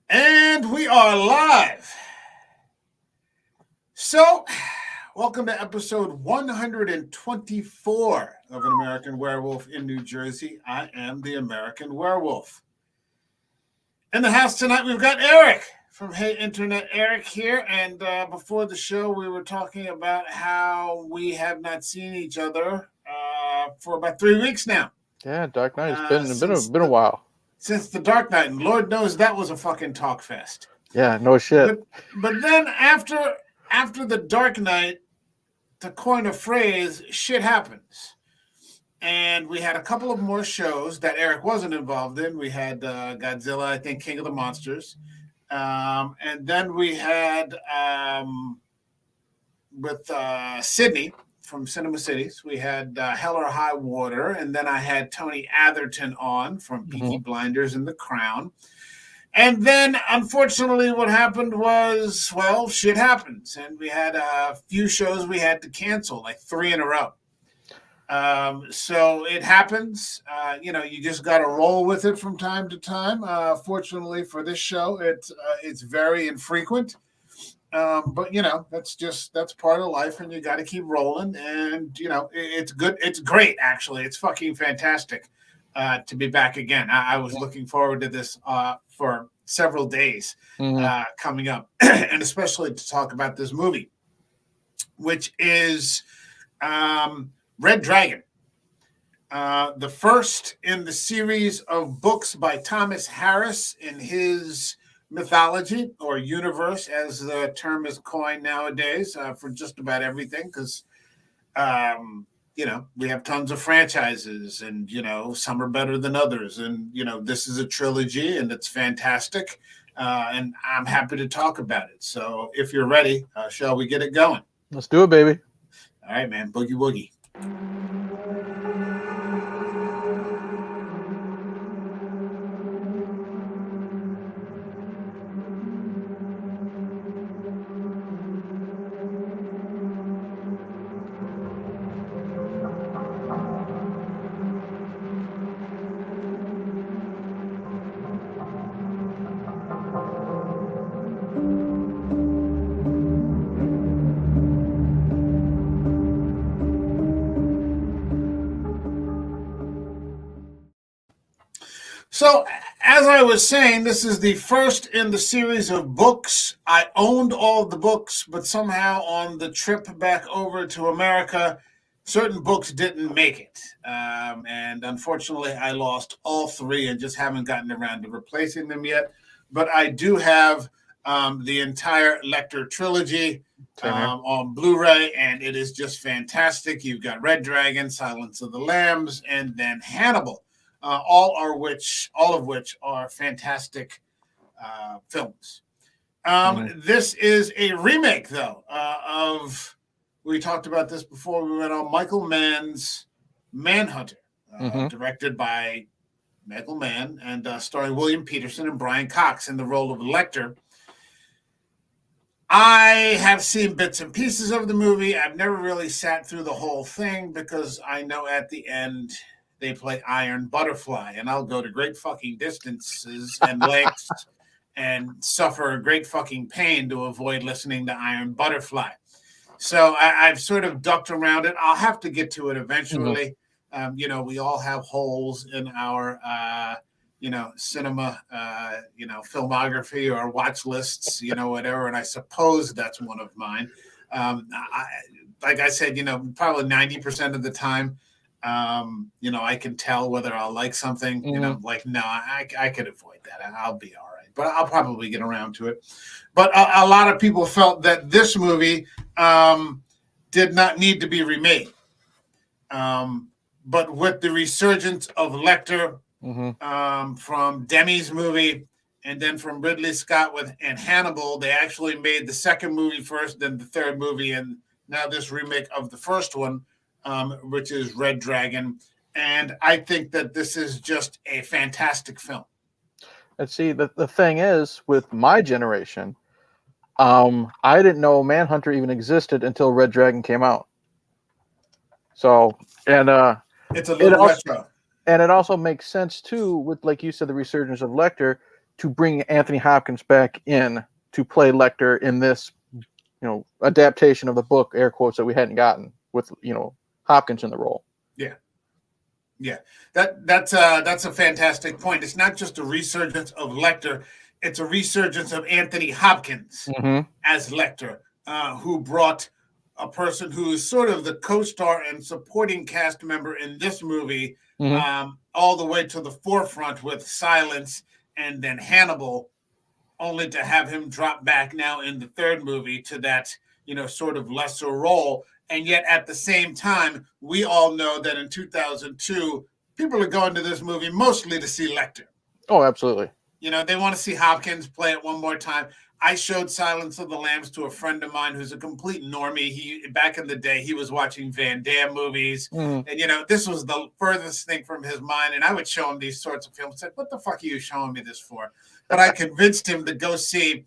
And we are live. So, welcome to episode 124 of An American Werewolf in New Jersey. I am the American Werewolf. In the house tonight, we've got Eric from Hey Internet. Eric here. And before the show, we were talking about how we have not seen each other for about 3 weeks now. Yeah, Dark Knight. It's been a while. Since the Dark Knight, and Lord knows that was a fucking talk fest. Yeah, no shit. But then after the Dark Knight, to coin a phrase, shit happens. And we had a couple of more shows that Eric wasn't involved in. We had Godzilla, I think, King of the Monsters. And then we had with Sydney from Cinema Cities, we had Hell or High Water. And then I had Tony Atherton on from Peaky Blinders and The Crown. And then, unfortunately, what happened was, well, shit happens. And we had a few shows we had to cancel, like 3 in a row. So it happens. You just got to roll with it from time to time. Fortunately for this show, it's very infrequent. But, that's part of life, and you got to keep rolling. And, it's good. It's great, actually. It's fucking fantastic. To be back again. I was looking forward to this for several days coming up, and especially to talk about this movie, which is Red Dragon, the first in the series of books by Thomas Harris in his mythology or universe, as the term is coined nowadays for just about everything, because we have tons of franchises, and, some are better than others. And, this is a trilogy, and it's fantastic. And I'm happy to talk about it. So if you're ready, shall we get it going? Let's do it, baby. All right, man. Boogie woogie. So, as I was saying, this is the first in the series of books. I owned all of the books, but somehow on the trip back over to America, certain books didn't make it. And unfortunately, I lost all 3 and just haven't gotten around to replacing them yet. But I do have the entire Lecter trilogy on Blu-ray, and it is just fantastic. You've got Red Dragon, Silence of the Lambs, and then Hannibal. All of which are fantastic films. This is a remake, though, of, we talked about this before we went on, Michael Mann's Manhunter, directed by Michael Mann and starring William Peterson and Brian Cox in the role of Lecter. I have seen bits and pieces of the movie. I've never really sat through the whole thing because I know at the end they play Iron Butterfly, and I'll go to great fucking distances and lengths and suffer a great fucking pain to avoid listening to Iron Butterfly. So I've sort of ducked around it. I'll have to get to it eventually. We all have holes in our, cinema, filmography or watch lists, whatever. And I suppose that's one of mine. Like I said, probably 90% of the time, I can tell whether I'll like something, I could avoid that. I'll be all right, but I'll probably get around to it. But a lot of people felt that this movie did not need to be remade. But with the resurgence of Lecter from Demi's movie and then from Ridley Scott and Hannibal, they actually made the second movie first, then the third movie, and now this remake of the first one, which is Red Dragon. And I think that this is just a fantastic film. And see, the thing is, with my generation, I didn't know Manhunter even existed until Red Dragon came out. So, and it's a little retro. And it also makes sense, too, with, like you said, the resurgence of Lecter, to bring Anthony Hopkins back in to play Lecter in this, adaptation of the book, air quotes, that we hadn't gotten with, Hopkins in the role. Yeah. Yeah, that's a fantastic point. It's not just a resurgence of Lecter; it's a resurgence of Anthony Hopkins as Lecter, who brought a person who is sort of the co-star and supporting cast member in this movie all the way to the forefront with Silence and then Hannibal, only to have him drop back now in the third movie to that sort of lesser role. And yet, at the same time, we all know that in 2002, people are going to this movie mostly to see Lecter. Oh, absolutely. They want to see Hopkins play it one more time. I showed Silence of the Lambs to a friend of mine who's a complete normie. Back in the day, he was watching Van Damme movies. And, this was the furthest thing from his mind. And I would show him these sorts of films. Like, what the fuck are you showing me this for? But I convinced him to go see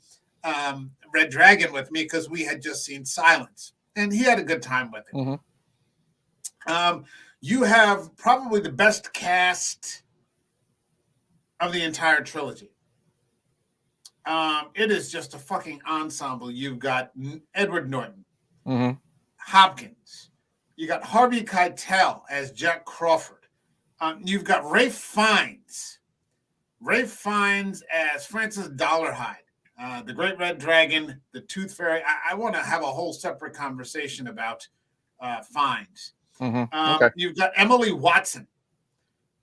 Red Dragon with me because we had just seen Silence. And he had a good time with it. You have probably the best cast of the entire trilogy. It is just a fucking ensemble. You've got Edward Norton, Hopkins. You got Harvey Keitel as Jack Crawford. You've got Ralph Fiennes. Ralph Fiennes as Francis Dollarhide. The Great Red Dragon, the Tooth Fairy. I want to have a whole separate conversation about Fiennes. Okay. You've got Emily Watson,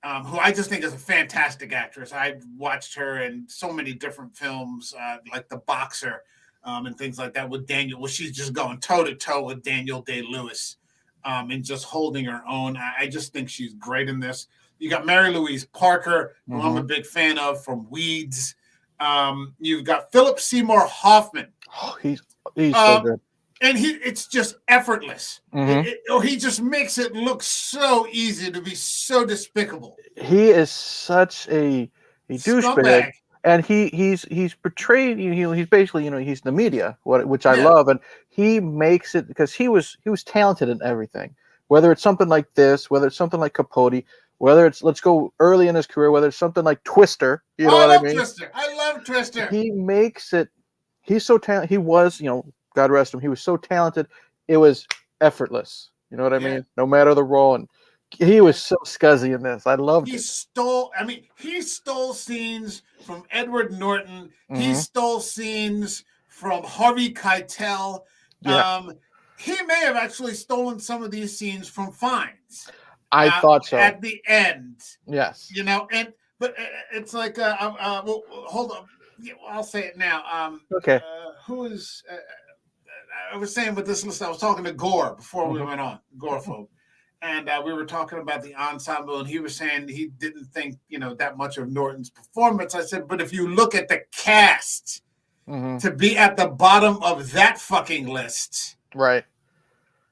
who I just think is a fantastic actress. I've watched her in so many different films, like The Boxer and things like that with Daniel. Well, she's just going toe-to-toe with Daniel Day-Lewis and just holding her own. I just think she's great in this. You got Mary Louise Parker, who I'm a big fan of, from Weeds. You've got Philip Seymour Hoffman. Oh, he's so good. And it's just effortless. He just makes it look so easy to be so despicable. He is such a douchebag. And he's portrayed. He's basically he's the media, which I love, and he makes it because he was talented in everything. Whether it's something like this, whether it's something like Capote, whether it's let's go early in his career, whether it's something like Twister, I love Twister. I love Twister. He makes it. He's so talented. He was, God rest him. He was so talented. It was effortless. You know what I mean? No matter the role, and he was so scuzzy in this. I loved it. He stole scenes from Edward Norton. He stole scenes from Harvey Keitel. Yeah. He may have actually stolen some of these scenes from Fiennes. I thought so. At the end. Yes. But it's like, well, hold on. I'll say it now. Okay. Who is? I was saying with this list, I was talking to Gore before we went on, Gorephobe. And we were talking about the ensemble, and he was saying he didn't think, that much of Norton's performance. I said, but if you look at the cast, to be at the bottom of that fucking list, right,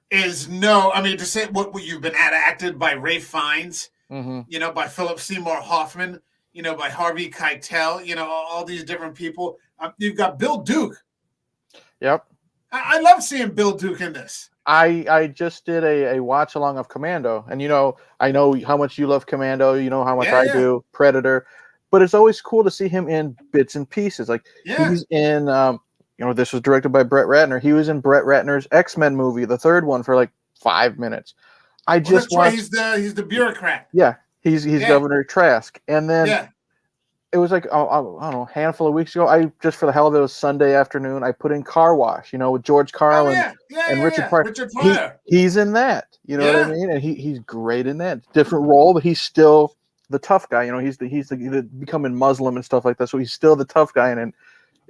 is to say what you've been acted by Ralph Fiennes, by Philip Seymour Hoffman, by Harvey Keitel, all these different people. You've got Bill Duke. Yep. I love seeing Bill Duke in this. I just did a watch along of Commando, and I know how much you love Commando. You know how much I do Predator, but it's always cool to see him in bits and pieces. Like he's in, this was directed by Brett Ratner. He was in Brett Ratner's X-Men movie, the third one, for like 5 minutes. He's the bureaucrat. Yeah, he's Governor Trask, and then it was like I don't know, a handful of weeks ago. I just for the hell of it, was Sunday afternoon. I put in Car Wash, with George Carlin and Richard Pryor. Richard Pryor. He's in that. You know what I mean? And he's great in that. Different role, but he's still the tough guy. He's the becoming Muslim and stuff like that. So he's still the tough guy, and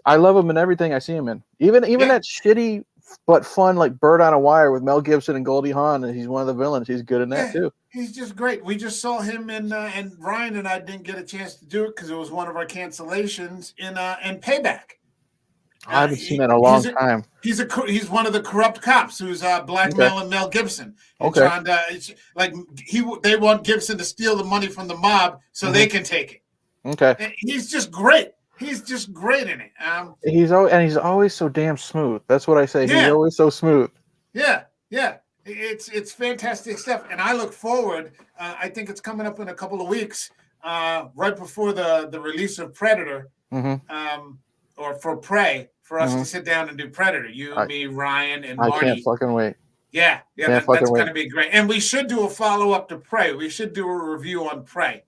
I love him in everything I see him in. Even that shitty but fun like Bird on a Wire with Mel Gibson and Goldie Hawn, and he's one of the villains. He's good in that too. He's just great. We just saw him in, and Ryan and I didn't get a chance to do it because it was one of our cancellations in Payback. I haven't seen that in a long time. He's one of the corrupt cops who's blackmailing Mel Gibson. And they want Gibson to steal the money from the mob so they can take it. Okay. And he's just great. He's just great in it. He's always so damn smooth. That's what I say. He's always so smooth. Yeah. It's fantastic stuff, and I look forward. I think it's coming up in a couple of weeks, right before the release of Predator. or for Prey, for us to Mm-hmm. sit down and do Predator. You, me, Ryan, and I can't Marty. fucking wait. Yeah, Can't that's fucking going wait. to be great. And we should do a follow-up to Prey. We should do a review on Prey.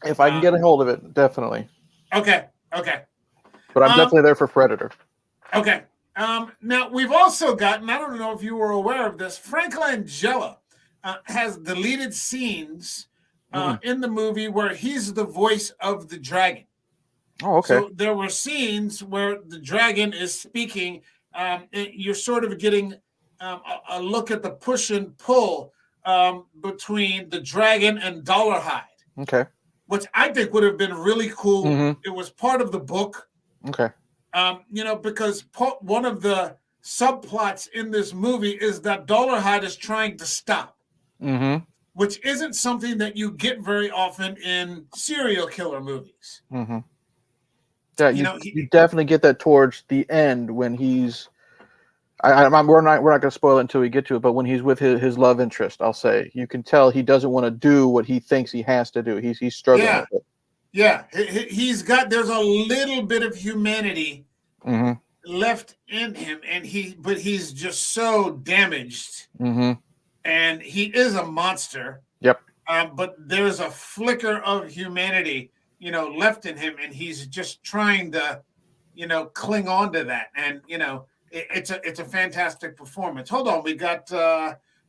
If I can get a hold of it, definitely. Okay. But I'm definitely there for Predator. Okay. Now, we've also gotten, I don't know if you were aware of this, Frank Langella has deleted scenes in the movie where he's the voice of the dragon. Oh, okay. So there were scenes where the dragon is speaking. You're sort of getting a look at the push and pull between the dragon and Dollarhide. Okay. Which I think would have been really cool. Mm-hmm. It was part of the book. Okay. Because one of the subplots in this movie is that Dollarhide is trying to stop, which isn't something that you get very often in serial killer movies. Mm-hmm. Yeah, you definitely get that towards the end when he's. We're not going to spoil it until we get to it, but when he's with his love interest, I'll say you can tell he doesn't want to do what he thinks he has to do. He's struggling with it. Yeah, there's a little bit of humanity left in him, but he's just so damaged, and he is a monster. Yep. But there's a flicker of humanity, left in him, and he's just trying to, cling on to that, and it's a fantastic performance. Hold on, we got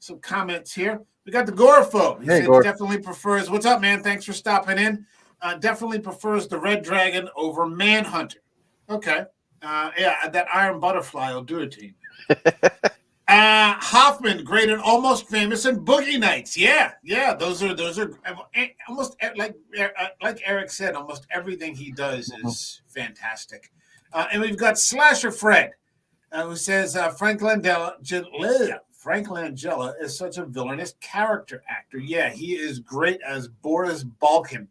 some comments here. We got the Gorephobe. He said he definitely prefers. What's up, man? Thanks for stopping in. Definitely prefers the Red Dragon over Manhunter. Okay. That Iron Butterfly will do it to you. Hoffman, great and almost famous in Boogie Nights. Yeah. Those are almost like Eric said. Almost everything he does is fantastic. And we've got Slasher Fred, who says Frank Langella is such a villainous character actor. Yeah, he is great as Boris Balkan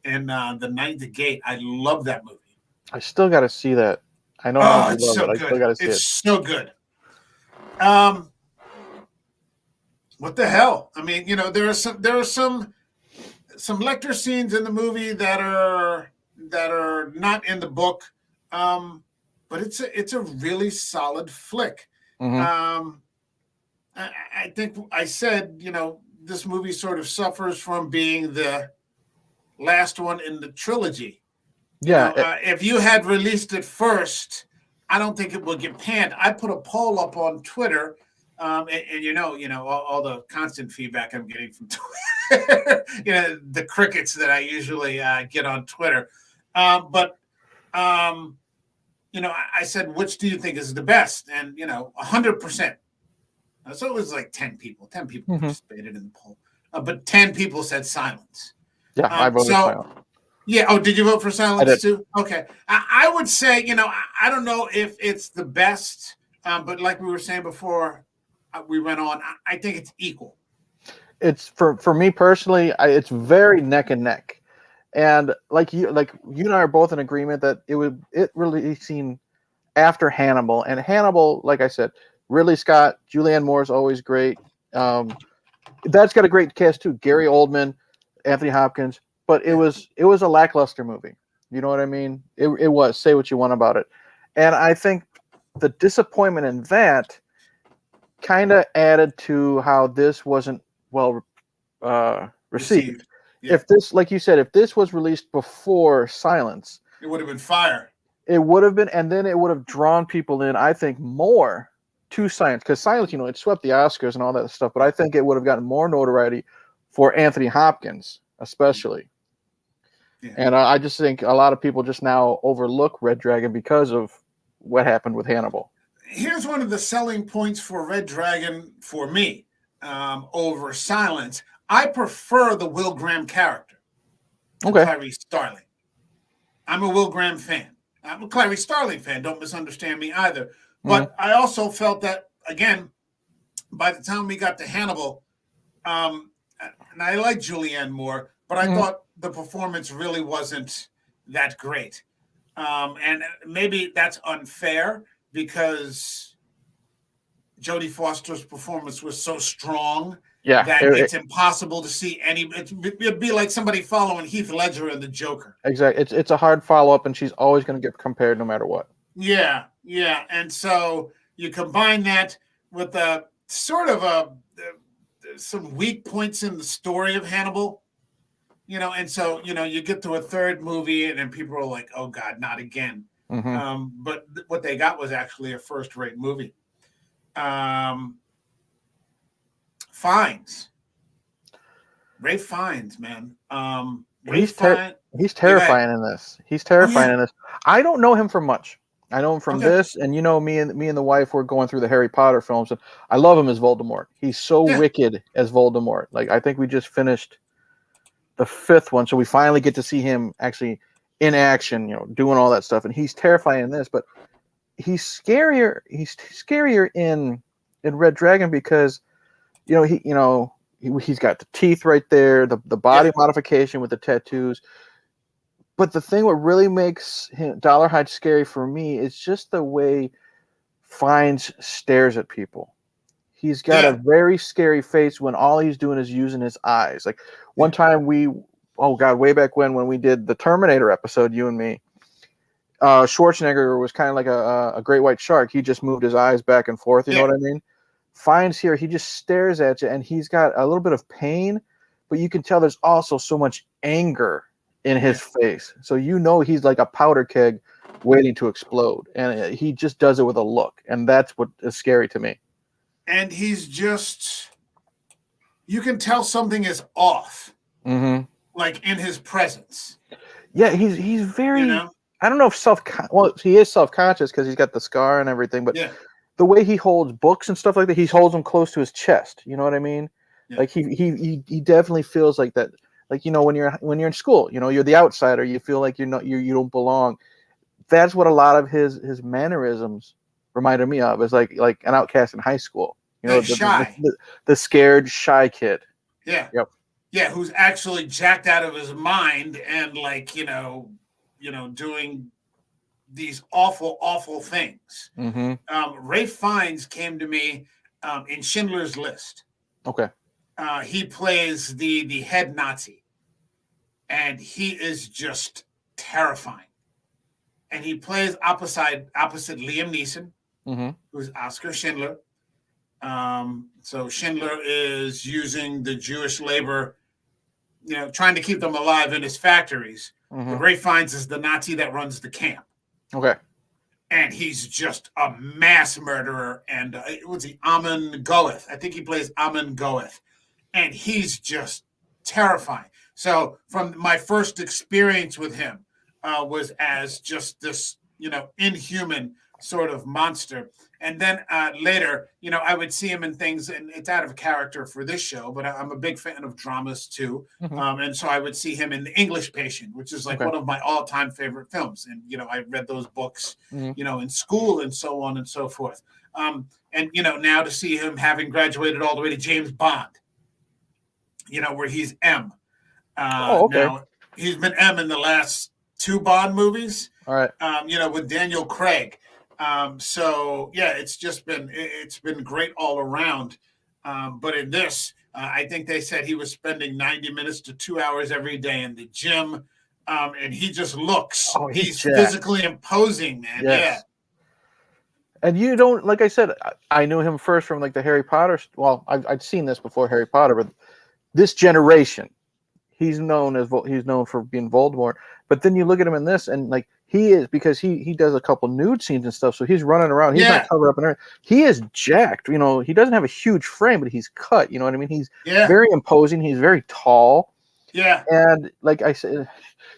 in The Ninth Gate. I love that movie. I still got to see that. I know how much you love it. I still got to see it. It's so good. What the hell? I mean, there are some Lecter scenes in the movie that are not in the book, but it's a really solid flick. I think I said, this movie sort of suffers from being the last one in the trilogy. Yeah. If you had released it first, I don't think it would get panned. I put a poll up on Twitter, and all the constant feedback I'm getting from Twitter, the crickets that I usually get on Twitter. I said, which do you think is the best? And 100%. So it was like 10 people. 10 people participated in the poll, but 10 people said silence. Yeah, I voted silence. Yeah. Oh, did you vote for silence too? Okay. I would say, I don't know if it's the best, but like we were saying before we went on, I think it's equal. It's for me personally, it's very neck and neck, and like you and I are both in agreement that it really seen after Hannibal, and Hannibal, like I said, Ridley Scott, Julianne Moore is always great. That's got a great cast too, Gary Oldman, Anthony Hopkins. But it was a lackluster movie. You know what I mean? It was. Say what you want about it. And I think the disappointment in that kind of added to how this wasn't well received. Yeah. If this, like you said, if this was released before Silence, it would have been fire. It would have been, and then it would have drawn people in, I think, more to Silence. Because Silence, it swept the Oscars and all that stuff. But I think it would have gotten more notoriety for Anthony Hopkins, especially. Yeah. And I just think a lot of people just now overlook Red Dragon because of what happened with Hannibal. Here's one of the selling points for Red Dragon for me over Silence. I prefer the Will Graham character to Clarice Starling. I'm a Will Graham fan. I'm a Clarice Starling fan. Don't misunderstand me either. But I also felt that, again, by the time we got to Hannibal, and I like Julianne Moore, but I thought the performance really wasn't that great. And maybe that's unfair because Jodie Foster's performance was so strong Yeah, that it's impossible to see any. It'd be like somebody following Heath Ledger and the Joker. Exactly. It's a hard follow up, and she's always going to get compared no matter what. Yeah, yeah, and so you combine that with a sort of some weak points in the story of Hannibal, and so you get to a third movie, and then people are like, "Oh God, not again." Mm-hmm. But what they got was actually a first-rate movie. Fiennes, Ray Fiennes, man. Ray Fiennes. He's terrifying in this. He's terrifying in this. I don't know him from much. I know him from this, and me and the wife were going through the Harry Potter films, and I love him as Voldemort. He's so wicked as Voldemort. Like, I think we just finished the 5th one, so we finally get to see him actually in action, doing all that stuff, and he's terrifying in this. But he's scarier. He's scarier in Red Dragon because he's got the teeth right there, the body modification with the tattoos. But the thing what really makes Dollarhide scary for me is just the way Fiennes stares at people. He's got a very scary face when all he's doing is using his eyes. Like one time way back when we did the Terminator episode, you and me, Schwarzenegger was kind of like a great white shark. He just moved his eyes back and forth. You know what I mean? Fiennes here, he just stares at you, and he's got a little bit of pain, but you can tell there's also so much anger in his face. So he's like a powder keg waiting to explode. And he just does it with a look. And that's what is scary to me. And he's just, you can tell something is off. Mm-hmm. Like in his presence. Yeah, he's very, I don't know if he is self-conscious because he's got the scar and everything, but the way he holds books and stuff like that, he holds them close to his chest. You know what I mean? Yeah. Like he definitely feels like that. Like, when you're in school, you're the outsider. You feel like you don't belong. That's what a lot of his mannerisms reminded me of. Is like an outcast in high school. Shy. The scared, shy kid. Yeah. Yep. Yeah, who's actually jacked out of his mind and doing these awful, awful things. Mm-hmm. Ray Fiennes came to me in Schindler's List. Okay. He plays the head Nazi, and he is just terrifying. And he plays opposite Liam Neeson, who's Oscar Schindler. So Schindler is using the Jewish labor, trying to keep them alive in his factories. But Ray Fiennes is the Nazi that runs the camp. Okay. And he's just a mass murderer. And was he Amon Goeth? I think he plays Amon Goeth. And he's just terrifying. So from my first experience with him was as just this, inhuman sort of monster. And then later, I would see him in things, and it's out of character for this show, but I'm a big fan of dramas too. And so I would see him in The English Patient, which is like one of my all-time favorite films. And, I read those books, in school and so on and so forth. And, now to see him having graduated all the way to James Bond, where he's M. Now, he's been M in the last 2 Bond movies. All right. With Daniel Craig. So yeah, it's been great all around. But in this, I think they said he was spending 90 minutes to 2 hours every day in the gym. And he just looks, he's physically imposing, man. Yes. Yeah. And you don't, like I said, I knew him first from like the Harry Potter. Well, I'd seen this before Harry Potter, but this generation, he's known for being Voldemort. But then you look at him in this, and like he is, because he does a couple nude scenes and stuff, so he's running around. He's not covered up and everything. He is jacked. He doesn't have a huge frame, but he's cut. You know what I mean? He's very imposing. He's very tall. Yeah. And like I said,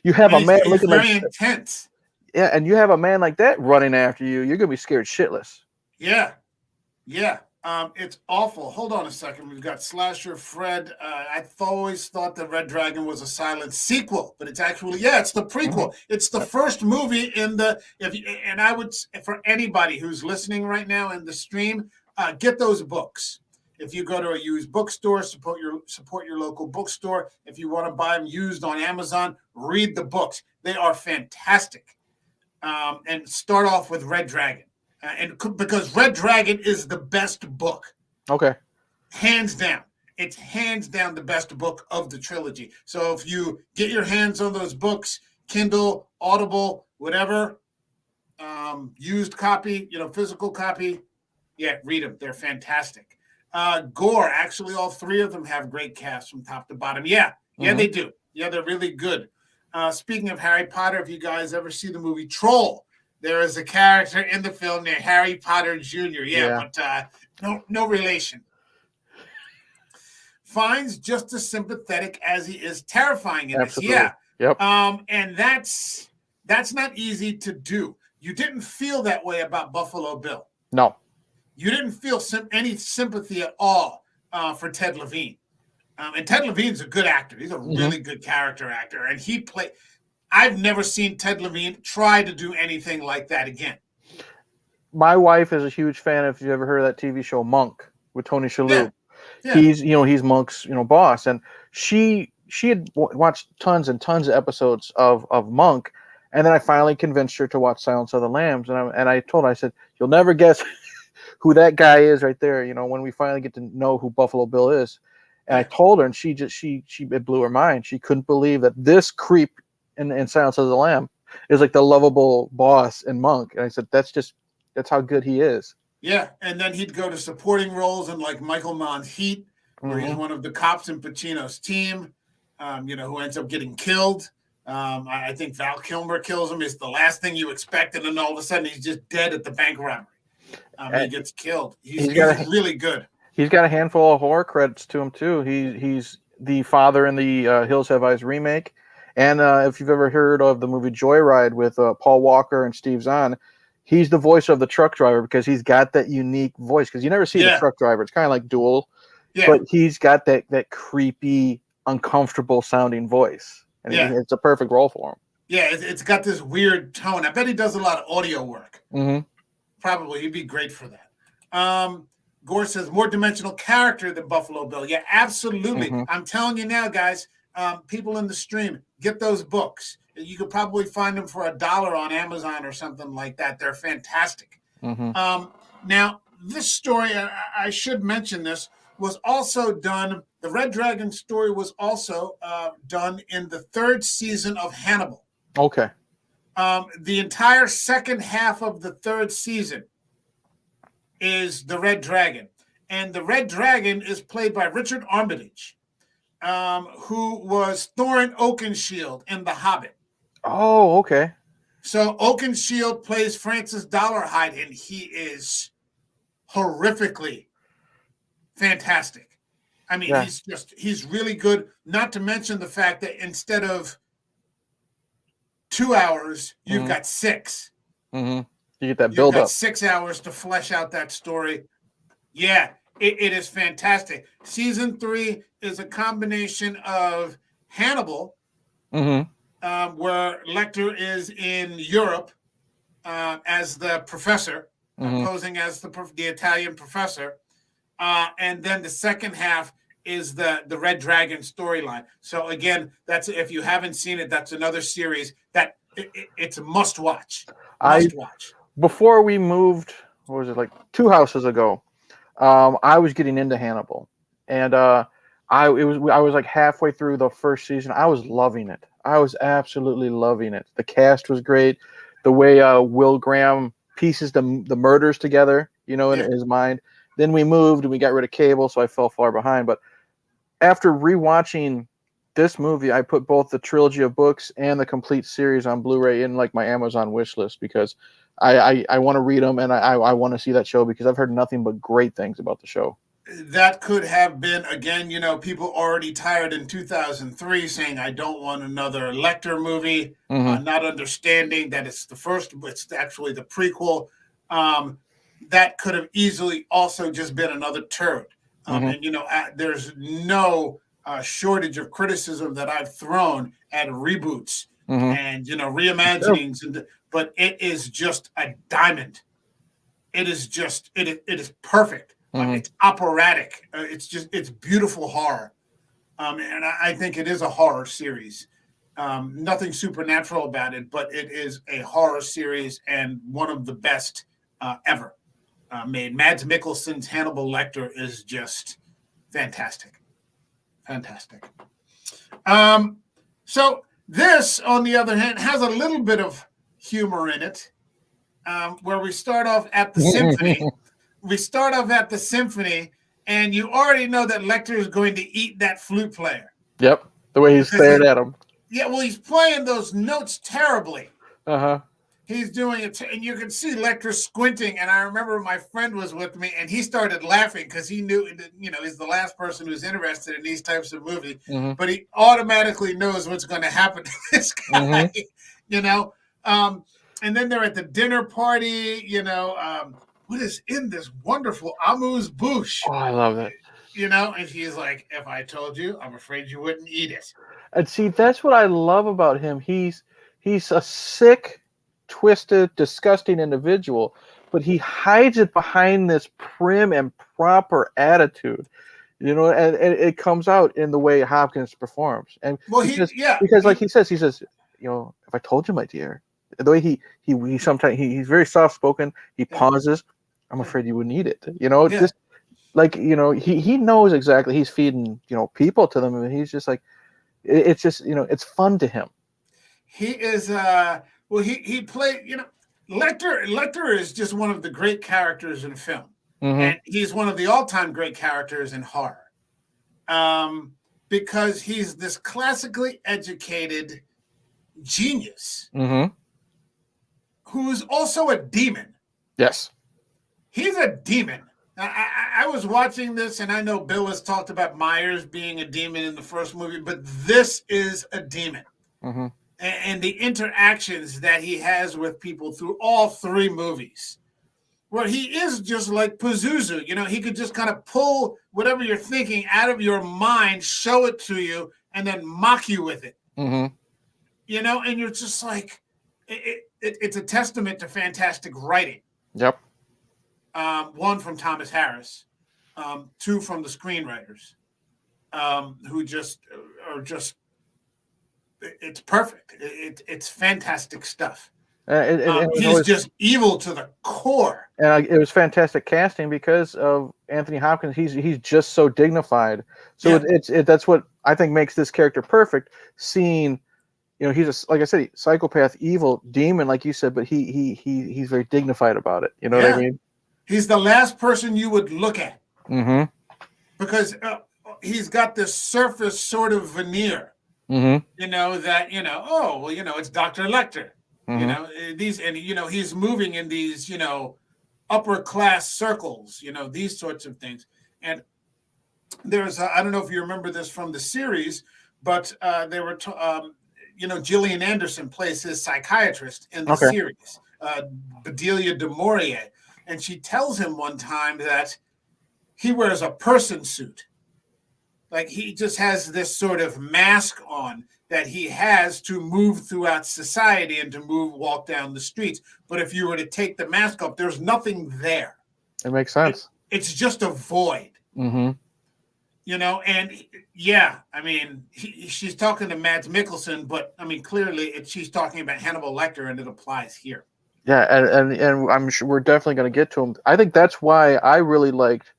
you have a man looking very intense. Yeah, and you have a man like that running after you, you're gonna be scared shitless. Yeah. Yeah. It's awful. Hold on a second. We've got Slasher Fred. I've always thought that Red Dragon was a silent sequel, but it's actually, it's the prequel. It's the first movie and I would, for anybody who's listening right now in the stream, get those books. If you go to a used bookstore, support your local bookstore. If you want to buy them used on Amazon, read the books. They are fantastic. And start off with Red Dragon. And because Red Dragon is the best book. Okay. Hands down. it's hands down the best book of the trilogy. So if you get your hands on those books, Kindle, Audible, whatever, used copy, physical copy, yeah, read them. They're fantastic. Gore, actually, all three of them have great casts from top to bottom. Yeah, they do. Yeah, they're really good. Speaking of Harry Potter, if you guys ever see the movie Troll, there is a character in the film named Harry Potter Jr. Yeah. But no relation. Finds just as sympathetic as he is terrifying in Absolutely. this. Yeah. Yep. And that's not easy to do. You didn't feel that way about Buffalo Bill. No. You didn't feel any sympathy at all for Ted Levine. And Ted Levine's a good actor. He's a really good character actor. And I've never seen Ted Levine try to do anything like that again. My wife is a huge fan. If you ever heard of that TV show Monk with Tony Shalhoub, yeah. he's Monk's boss, and she had watched tons and tons of episodes of Monk, and then I finally convinced her to watch Silence of the Lambs, and I told her, I said, you'll never guess who that guy is right there. When we finally get to know who Buffalo Bill is, and I told her, and it blew her mind. She couldn't believe that this creep in Silence of the Lamb is like the lovable boss in Monk, and I said, that's how good he is. Yeah, and then he'd go to supporting roles in like Michael Mann's Heat, where he's one of the cops in Pacino's team, who ends up getting killed. I think Val Kilmer kills him. It's the last thing you expect, and then all of a sudden he's just dead at the bank robbery. He gets killed. He's really good. He's got a handful of horror credits to him too. He's the father in the Hills Have Eyes remake, and if you've ever heard of the movie Joyride with Paul Walker and Steve Zahn, he's the voice of the truck driver because he's got that unique voice. Because you never see the truck driver; it's kind of like Duel, but he's got that creepy, uncomfortable sounding voice, and it's a perfect role for him. Yeah, it's got this weird tone. I bet he does a lot of audio work. Probably, he'd be great for that. Gore says more dimensional character than Buffalo Bill. Yeah, absolutely. I'm telling you now, guys. People in the stream, get those books. You could probably find them for $1 on Amazon or something like that. They're fantastic. Now, this story, I should mention this, was also done. The Red Dragon story was also done in the 3rd season of Hannibal. Okay. The entire second half of the 3rd season is the Red Dragon. And the Red Dragon is played by Richard Armitage, who was Thorin Oakenshield in The Hobbit. Oh, okay. So Oakenshield plays Francis Dollarhide, and he is horrifically fantastic. I mean, he's really good, not to mention the fact that instead of 2 hours, you've got 6. You get that build up. You've got 6 hours to flesh out that story. Yeah, it is fantastic. Season 3 is a combination of Hannibal, where Lecter is in Europe as the professor, posing as the Italian professor. And then the second half is the Red Dragon storyline. So again, that's, if you haven't seen it, that's another series that it's a must watch. Before we moved, what was it, like 2 houses ago, I was getting into Hannibal, and I was like halfway through the 1st season. I was loving it. I was absolutely loving it. The cast was great. The way Will Graham pieces the murders together, in his mind. Then we moved and we got rid of cable, so I fell far behind. But after rewatching this movie, I put both the trilogy of books and the complete series on Blu-ray in like my Amazon wish list because I want to read them and I want to see that show because I've heard nothing but great things about the show. That could have been, again, people already tired in 2003 saying, I don't want another Lecter movie, not understanding that it's actually the prequel. That could have easily also just been another turd. And, there's no shortage of criticism that I've thrown at reboots and, reimaginings. But it is just a diamond. It is perfect. It's operatic. It's beautiful horror. And I think it is a horror series. Nothing supernatural about it, but it is a horror series and one of the best ever made. Mads Mikkelsen's Hannibal Lecter is just fantastic. Fantastic. So this, on the other hand, has a little bit of humor in it, where we start off at the symphony. And you already know that Lecter is going to eat that flute player. Yep, the way he's staring at him. Yeah, well, he's playing those notes terribly. Uh-huh. He's doing it, and you can see Lecter squinting. And I remember my friend was with me, and he started laughing because he knew, he's the last person who's interested in these types of movies. Mm-hmm. But he automatically knows what's going to happen to this guy, And then they're at the dinner party, what is in this wonderful amuse-bouche? Oh, I love that. And he's like, if I told you, I'm afraid you wouldn't eat it. And see, that's what I love about him. He's a sick, twisted, disgusting individual, but he hides it behind this prim and proper attitude, and it comes out in the way Hopkins performs. And because like he says, if I told you, my dear, the way he sometimes he's very soft spoken. He pauses. I'm afraid you wouldn't eat it. Just like he knows exactly. He's feeding people to them, and he's just like, it's just it's fun to him. He is he played Lecter is just one of the great characters in film, and he's one of the all-time great characters in horror, because he's this classically educated genius who's also a demon. Yes, he's a demon. I was watching this, and I know Bill has talked about Myers being a demon in the first movie, but this is a demon. And the interactions that he has with people through all three movies, where he is just like Pazuzu. He could just kind of pull whatever you're thinking out of your mind, show it to you, and then mock you with it. And you're just like, it's a testament to fantastic writing. Yep. One from Thomas Harris, two from the screenwriters, who just are just. It's perfect. It's fantastic stuff. He's just evil to the core. And it was fantastic casting because of Anthony Hopkins. He's just so dignified. So that's what I think makes this character perfect. Seeing, he's like I said, psychopath, evil, demon, like you said, but he's very dignified about it. You know what I mean? He's the last person you would look at, because he's got this surface sort of veneer. It's Dr. Lecter. He's moving in these, upper class circles, these sorts of things. And there's, I don't know if you remember this from the series, but they were, Gillian Anderson plays his psychiatrist in the series, Bedelia du Maurier. And she tells him one time that he wears a person suit. Like he just has this sort of mask on that he has to move throughout society and to walk down the streets. But if you were to take the mask off, there's nothing there. It makes sense. It's just a void. And she's talking to Mads Mikkelsen, but clearly she's talking about Hannibal Lecter, and it applies here. Yeah, and I'm sure we're definitely going to get to him. I think that's why I really liked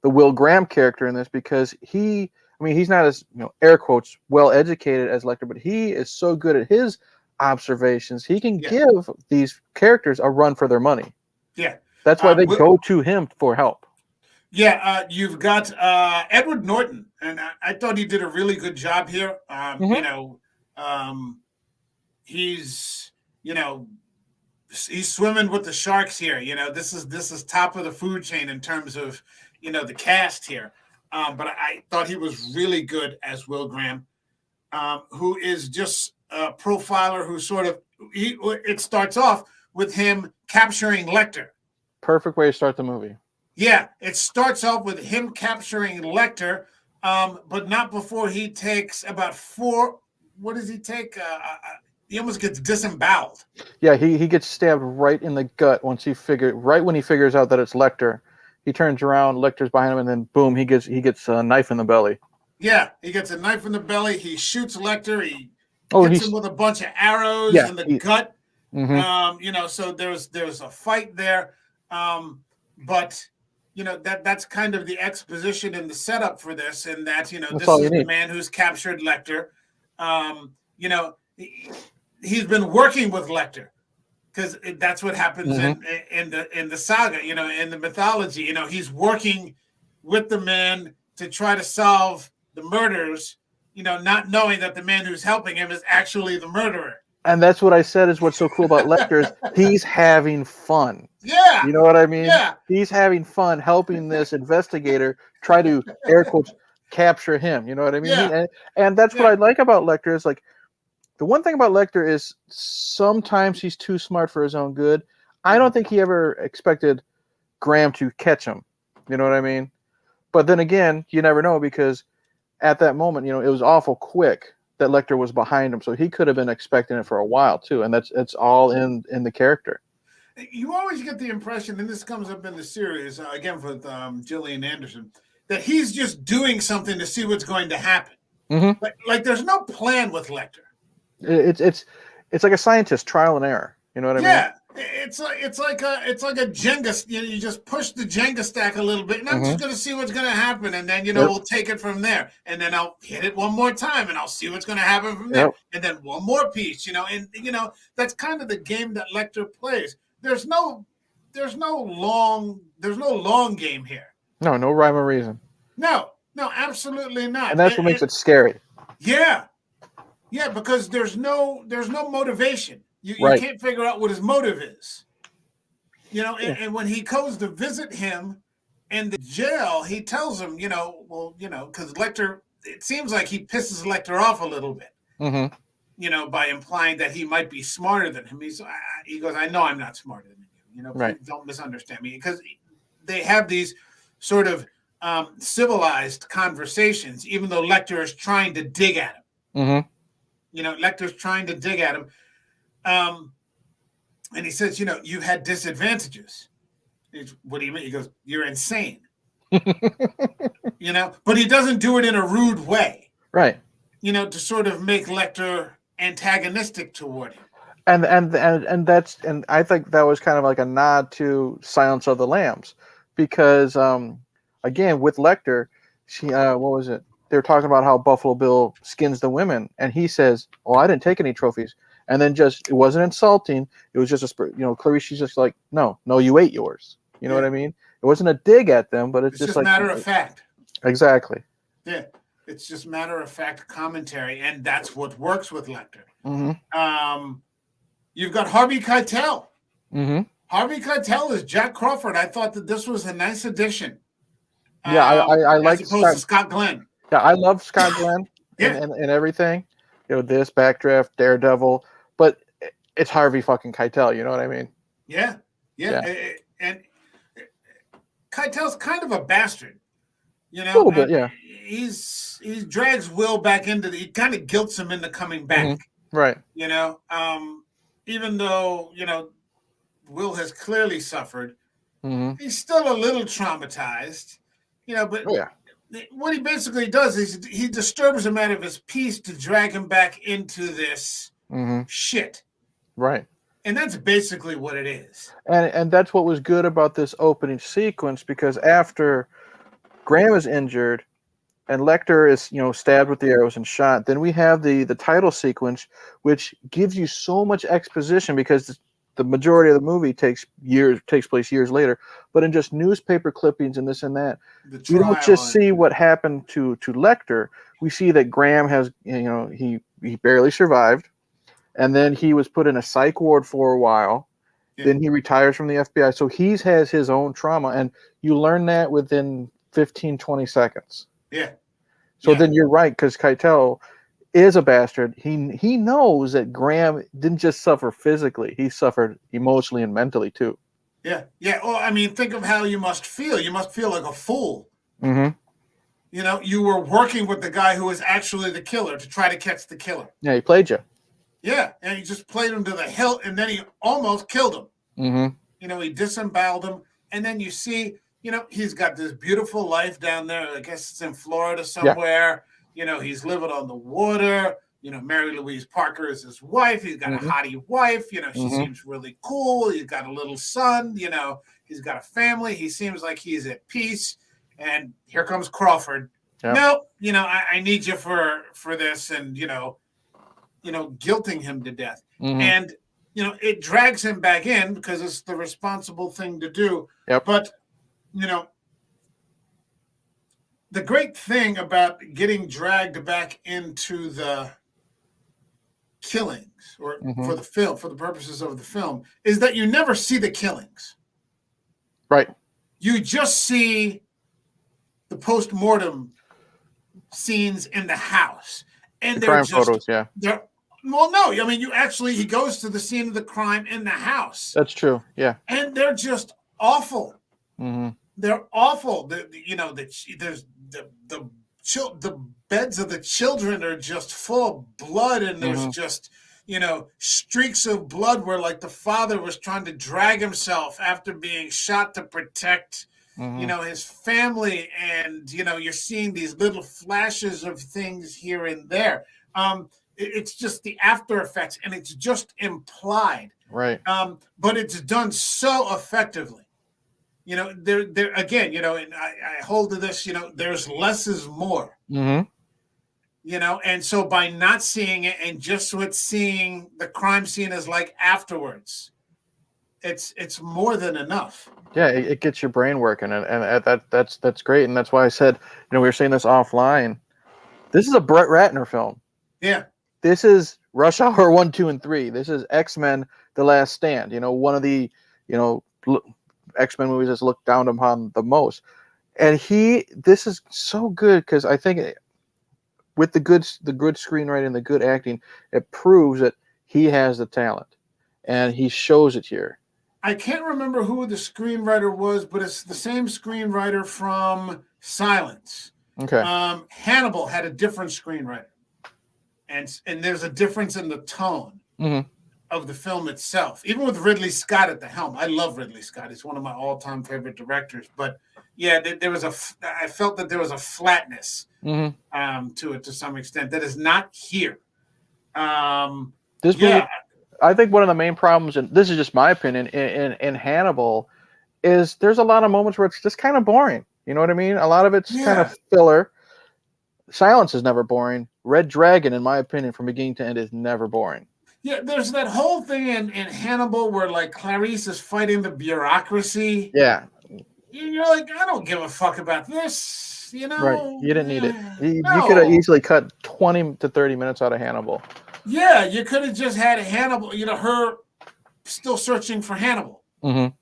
the Will Graham character in this, because he's not as air quotes well educated as Lecter, but he is so good at his observations. He can give these characters a run for their money. Yeah, that's why they go to him for help. Yeah, you've got Edward Norton, and I thought he did a really good job here. He's swimming with the sharks here. This is top of the food chain in terms of the cast here. But I thought he was really good as Will Graham, who is just a profiler who it starts off with him capturing Lecter. Perfect way to start the movie. Yeah, it starts off with him capturing Lecter, but not before he takes about 4. What does he take? He almost gets disemboweled. Yeah, he gets stabbed right in the gut when he figures out that it's Lecter. He turns around, Lecter's behind him, and then boom, he gets a knife in the belly. Yeah, he gets a knife in the belly. He shoots Lecter. He hits him with a bunch of arrows in the gut. So there's a fight there. But that's kind of the exposition and the setup for this, and that That's this all you is the need. man who's captured Lecter. He's been working with Lecter because that's what happens in the saga, in the mythology. He's working with the man to try to solve the murders, not knowing that the man who's helping him is actually the murderer. And that's what I said is what's so cool about Lecter is he's having fun. Yeah. You know what I mean? Yeah. He's having fun helping this investigator try to, air quotes, capture him. You know what I mean? Yeah. And that's what I like about Lecter is like, the one thing about Lecter is sometimes he's too smart for his own good. I don't think he ever expected Graham to catch him. You know what I mean? But then again, you never know, because at that moment, it was awful quick that Lecter was behind him. So he could have been expecting it for a while too. And it's all in the character. You always get the impression, and this comes up in the series, again with Gillian Anderson, that he's just doing something to see what's going to happen. Mm-hmm. Like there's no plan with Lecter. It's like a scientist, trial and error. You know what I mean? Yeah, it's like a Jenga. You just push the Jenga stack a little bit, and I'm just going to see what's going to happen, and then we'll take it from there, and then I'll hit it one more time, and I'll see what's going to happen from there, and then one more piece, and that's kind of the game that Lecter plays. There's no long game here. No rhyme or reason. No, absolutely not. And that's what makes it scary. Yeah. Yeah, because there's no motivation. You can't figure out what his motive is. And when he goes to visit him in the jail, he tells him, because Lecter, it seems like he pisses Lecter off a little bit. Mm-hmm. By implying that he might be smarter than him. He goes, I know I'm not smarter than you. Right. Don't misunderstand me. Because they have these sort of civilized conversations, even though Lecter is trying to dig at him. Mm-hmm. Lecter's trying to dig at him. And he says, you had disadvantages. What do you mean? He goes, you're insane. But he doesn't do it in a rude way. Right. To sort of make Lecter antagonistic toward him. And I think that was kind of like a nod to Silence of the Lambs, because again, with Lecter, what was it? They were talking about how Buffalo Bill skins the women, and he says, "Oh, I didn't take any trophies." And then it wasn't insulting. It was just Clarice, she's just like, no, you ate yours. You know what I mean? It wasn't a dig at them, but it's just like matter of fact. Exactly. Yeah, it's just matter of fact commentary, and that's what works with Lecter. Mm-hmm. You've got Harvey Keitel. Mm-hmm. Harvey Keitel is Jack Crawford. I thought that this was a nice addition. Yeah, I like Scott Glenn. Yeah, I love Scott Glenn and everything. This Backdraft, Daredevil, but it's Harvey fucking Keitel. You know what I mean? Yeah. And Keitel's kind of a bastard. A little bit, yeah. He drags Will back into he kind of guilts him into coming back. Mm-hmm. Right. Even though Will has clearly suffered, he's still a little traumatized. But what he basically does is he disturbs him out of his peace to drag him back into this shit. Right. And that's basically what it is. And that's what was good about this opening sequence, because after Graham is injured and Lecter is, stabbed with the arrows and shot, then we have the title sequence, which gives you so much exposition, because the majority of the movie takes place years later, but in just newspaper clippings and this and that, we don't just see what happened to Lecter. We see that Graham has, he barely survived, and then he was put in a psych ward for a while. Yeah. Then he retires from the FBI. So he has his own trauma, and you learn that within 15, 20 seconds. Yeah. So then you're right, because Keitel is a bastard. He knows that Graham didn't just suffer physically; he suffered emotionally and mentally too. Yeah. Well, I mean, think of how you must feel. You must feel like a fool. Mm-hmm. You were working with the guy who was actually the killer to try to catch the killer. Yeah, he played you. Yeah, and he just played him to the hilt, and then he almost killed him. Mm-hmm. He disemboweled him, and then you see, he's got this beautiful life down there. I guess it's in Florida somewhere. Yeah. He's living on the water. Mary Louise Parker is his wife. He's got a hottie wife. She seems really cool. He's got a little son. He's got a family. He seems like he's at peace. And here comes Crawford. Yep. No, I need you for this, and guilting him to death. And it drags him back in because it's the responsible thing to do. Yep. But the great thing about getting dragged back into the killings, or for the purposes of the film, is that you never see the killings. Right. You just see the post-mortem scenes in the house, and they're crime just photos. Yeah. Well, no, I mean, he goes to the scene of the crime in the house. That's true. Yeah. And they're just awful. They're awful. There's the beds of the children are just full of blood, and there's just streaks of blood where like the father was trying to drag himself after being shot to protect his family, and you're seeing these little flashes of things here and there. It's just the after effects, and it's just implied, right? But it's done so effectively. There again, and I hold to this. There's less is more. And so by not seeing it and just with seeing the crime scene as like afterwards, it's more than enough. Yeah, it gets your brain working, and that's great, and that's why I said, we were saying this offline. This is a Brett Ratner film. Yeah. This is Rush Hour 1, 2, and 3. This is X-Men: The Last Stand. One of the X-Men movies that's looked down upon the most. And this is so good because I think with the good screenwriting, the good acting, it proves that he has the talent, and he shows it here. I can't remember who the screenwriter was, but it's the same screenwriter from Silence. Okay. Hannibal had a different screenwriter. And there's a difference in the tone of the film itself, even with Ridley Scott at the helm. I love Ridley Scott; he's one of my all-time favorite directors. But yeah, I felt that there was a flatness to it to some extent that is not here. This movie, I think one of the main problems, and this is just my opinion, in Hannibal, is there's a lot of moments where it's just kind of boring. You know what I mean? A lot of it's kind of filler. Silence is never boring. Red Dragon, in my opinion, from beginning to end, is never boring. Yeah, there's that whole thing in Hannibal where like Clarice is fighting the bureaucracy. Yeah. You're like, I don't give a fuck about this, Right. You didn't need it. You could have easily cut 20 to 30 minutes out of Hannibal. Yeah, you could have just had Hannibal, her still searching for Hannibal. And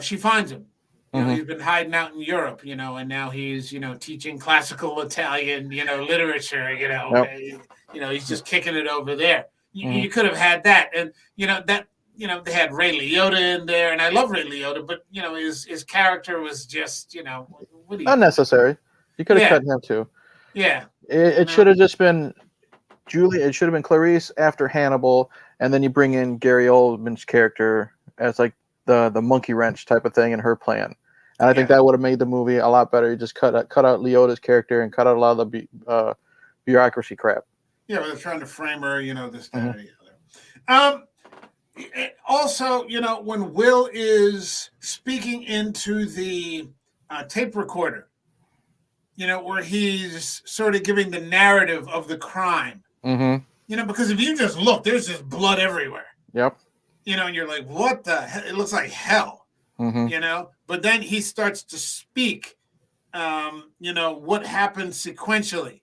she finds him. He's been hiding out in Europe, and now he's, teaching classical Italian, literature, he's just kicking it over there. You could have had that. And, they had Ray Liotta in there, and I love Ray Liotta, but, his character was just, unnecessary. You could have cut him too. Yeah. It should have just been Julie. It should have been Clarice after Hannibal, and then you bring in Gary Oldman's character as like the monkey wrench type of thing in her plan. And I think that would have made the movie a lot better. You just cut out Liotta's character and cut out a lot of the bureaucracy crap. Yeah, they're trying to frame her, this, that, or the other. Also, when Will is speaking into the tape recorder, where he's sort of giving the narrative of the crime. Because if you just look, there's just blood everywhere. Yep. And you're like, what the hell? It looks like hell. But then he starts to speak, what happened sequentially,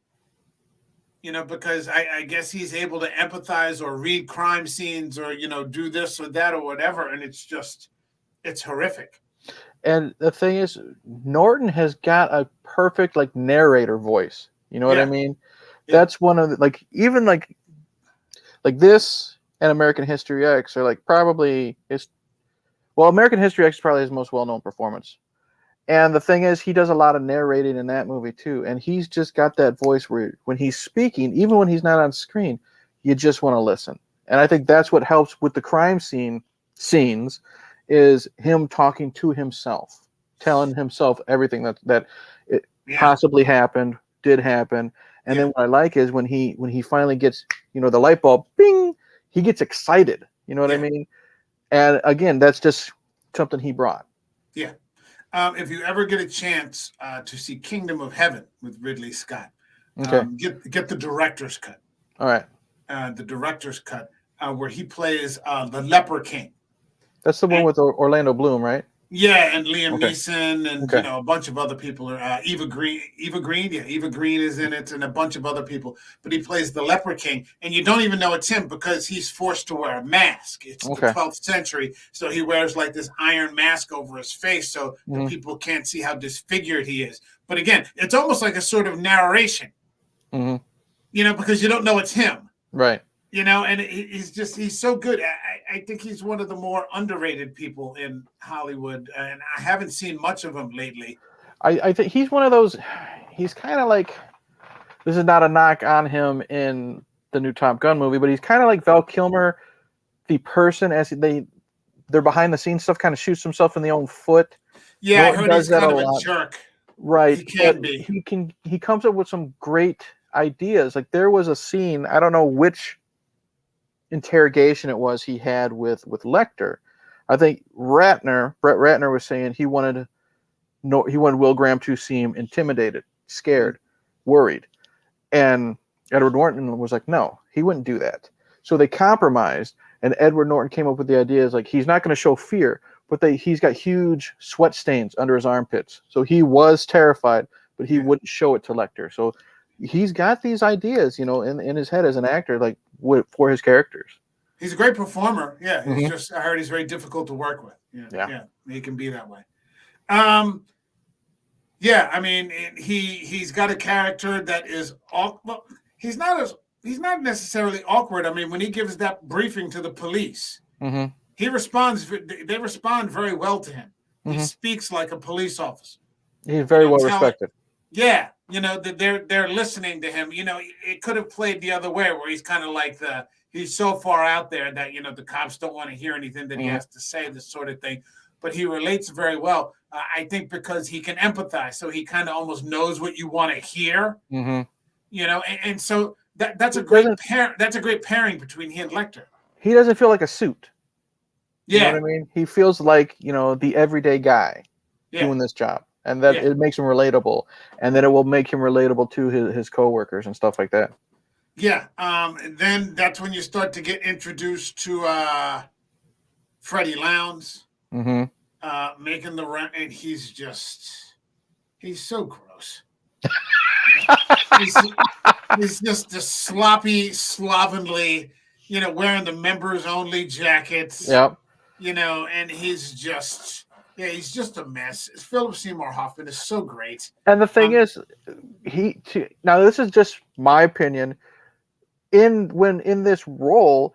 because I guess he's able to empathize or read crime scenes or, do this or that or whatever. And it's horrific. And the thing is, Norton has got a perfect narrator voice. You know what I mean? Yeah. That's one of the, even this and American History X are probably American History X is probably his most well-known performance. And the thing is, he does a lot of narrating in that movie too. And he's just got that voice where when he's speaking, even when he's not on screen, you just want to listen. And I think that's what helps with the crime scenes is him talking to himself, telling himself everything that possibly happened, did happen. And then what I like is when he finally gets, the light bulb, bing, he gets excited. You know what I mean? And again, that's just something he brought. Yeah. If you ever get a chance to see Kingdom of Heaven with Ridley Scott, get the director's cut. All right. The director's cut where he plays the Leper King. That's the one with Orlando Bloom, right? Yeah, and Liam Neeson, and a bunch of other people are Eva Green. Eva Green is in it, and a bunch of other people. But he plays the Leper King, and you don't even know it's him because he's forced to wear a mask. It's the 12th century, so he wears like this iron mask over his face, so the people can't see how disfigured he is. But again, it's almost like a sort of narration, because you don't know it's him, right? And he's so good. I think he's one of the more underrated people in Hollywood, and I haven't seen much of him lately. I think he's one of those. He's kind of like, this is not a knock on him in the new Top Gun movie, but he's kind of like Val Kilmer, the person, as their behind the scenes stuff, kind of shoots himself in the own foot. Yeah, I heard he's kind of a jerk. Right, he can be. He comes up with some great ideas. Like there was a scene, I don't know which interrogation it was he had with Lecter. I think Brett Ratner was saying he wanted Will Graham to seem intimidated, scared, worried, and Edward Norton was like, no, he wouldn't do that. So they compromised, and Edward Norton came up with the idea is like he's not going to show fear, but he's got huge sweat stains under his armpits, so he was terrified, but he wouldn't show it to Lecter. So he's got these ideas, in his head as an actor, like for his characters. He's a great performer. Yeah, he's I heard he's very difficult to work with. Yeah, he can be that way. Yeah, I mean, he's got a character that is well, he's not necessarily awkward. I mean, when he gives that briefing to the police, he responds. They respond very well to him. He speaks like a police officer. He's very well respected. Yeah, they're listening to him. It could have played the other way, where he's kind of like he's so far out there that the cops don't want to hear anything that he has to say, this sort of thing. But he relates very well. I think because he can empathize, so he kind of almost knows what you want to hear. And so that's a great pairing between he and Lecter. He doesn't feel like a suit. Yeah, you know what I mean, he feels like the everyday guy doing this job. And that it makes him relatable, and then it will make him relatable to his coworkers and stuff like that. Yeah. Then that's when you start to get introduced to Freddie Lounds, making the run, and he's so gross. he's just a sloppy, slovenly, wearing the members only jackets. Yep. And he's just. Yeah, he's just a mess. Philip Seymour Hoffman is so great. And the thing is, now this is just my opinion. In this role,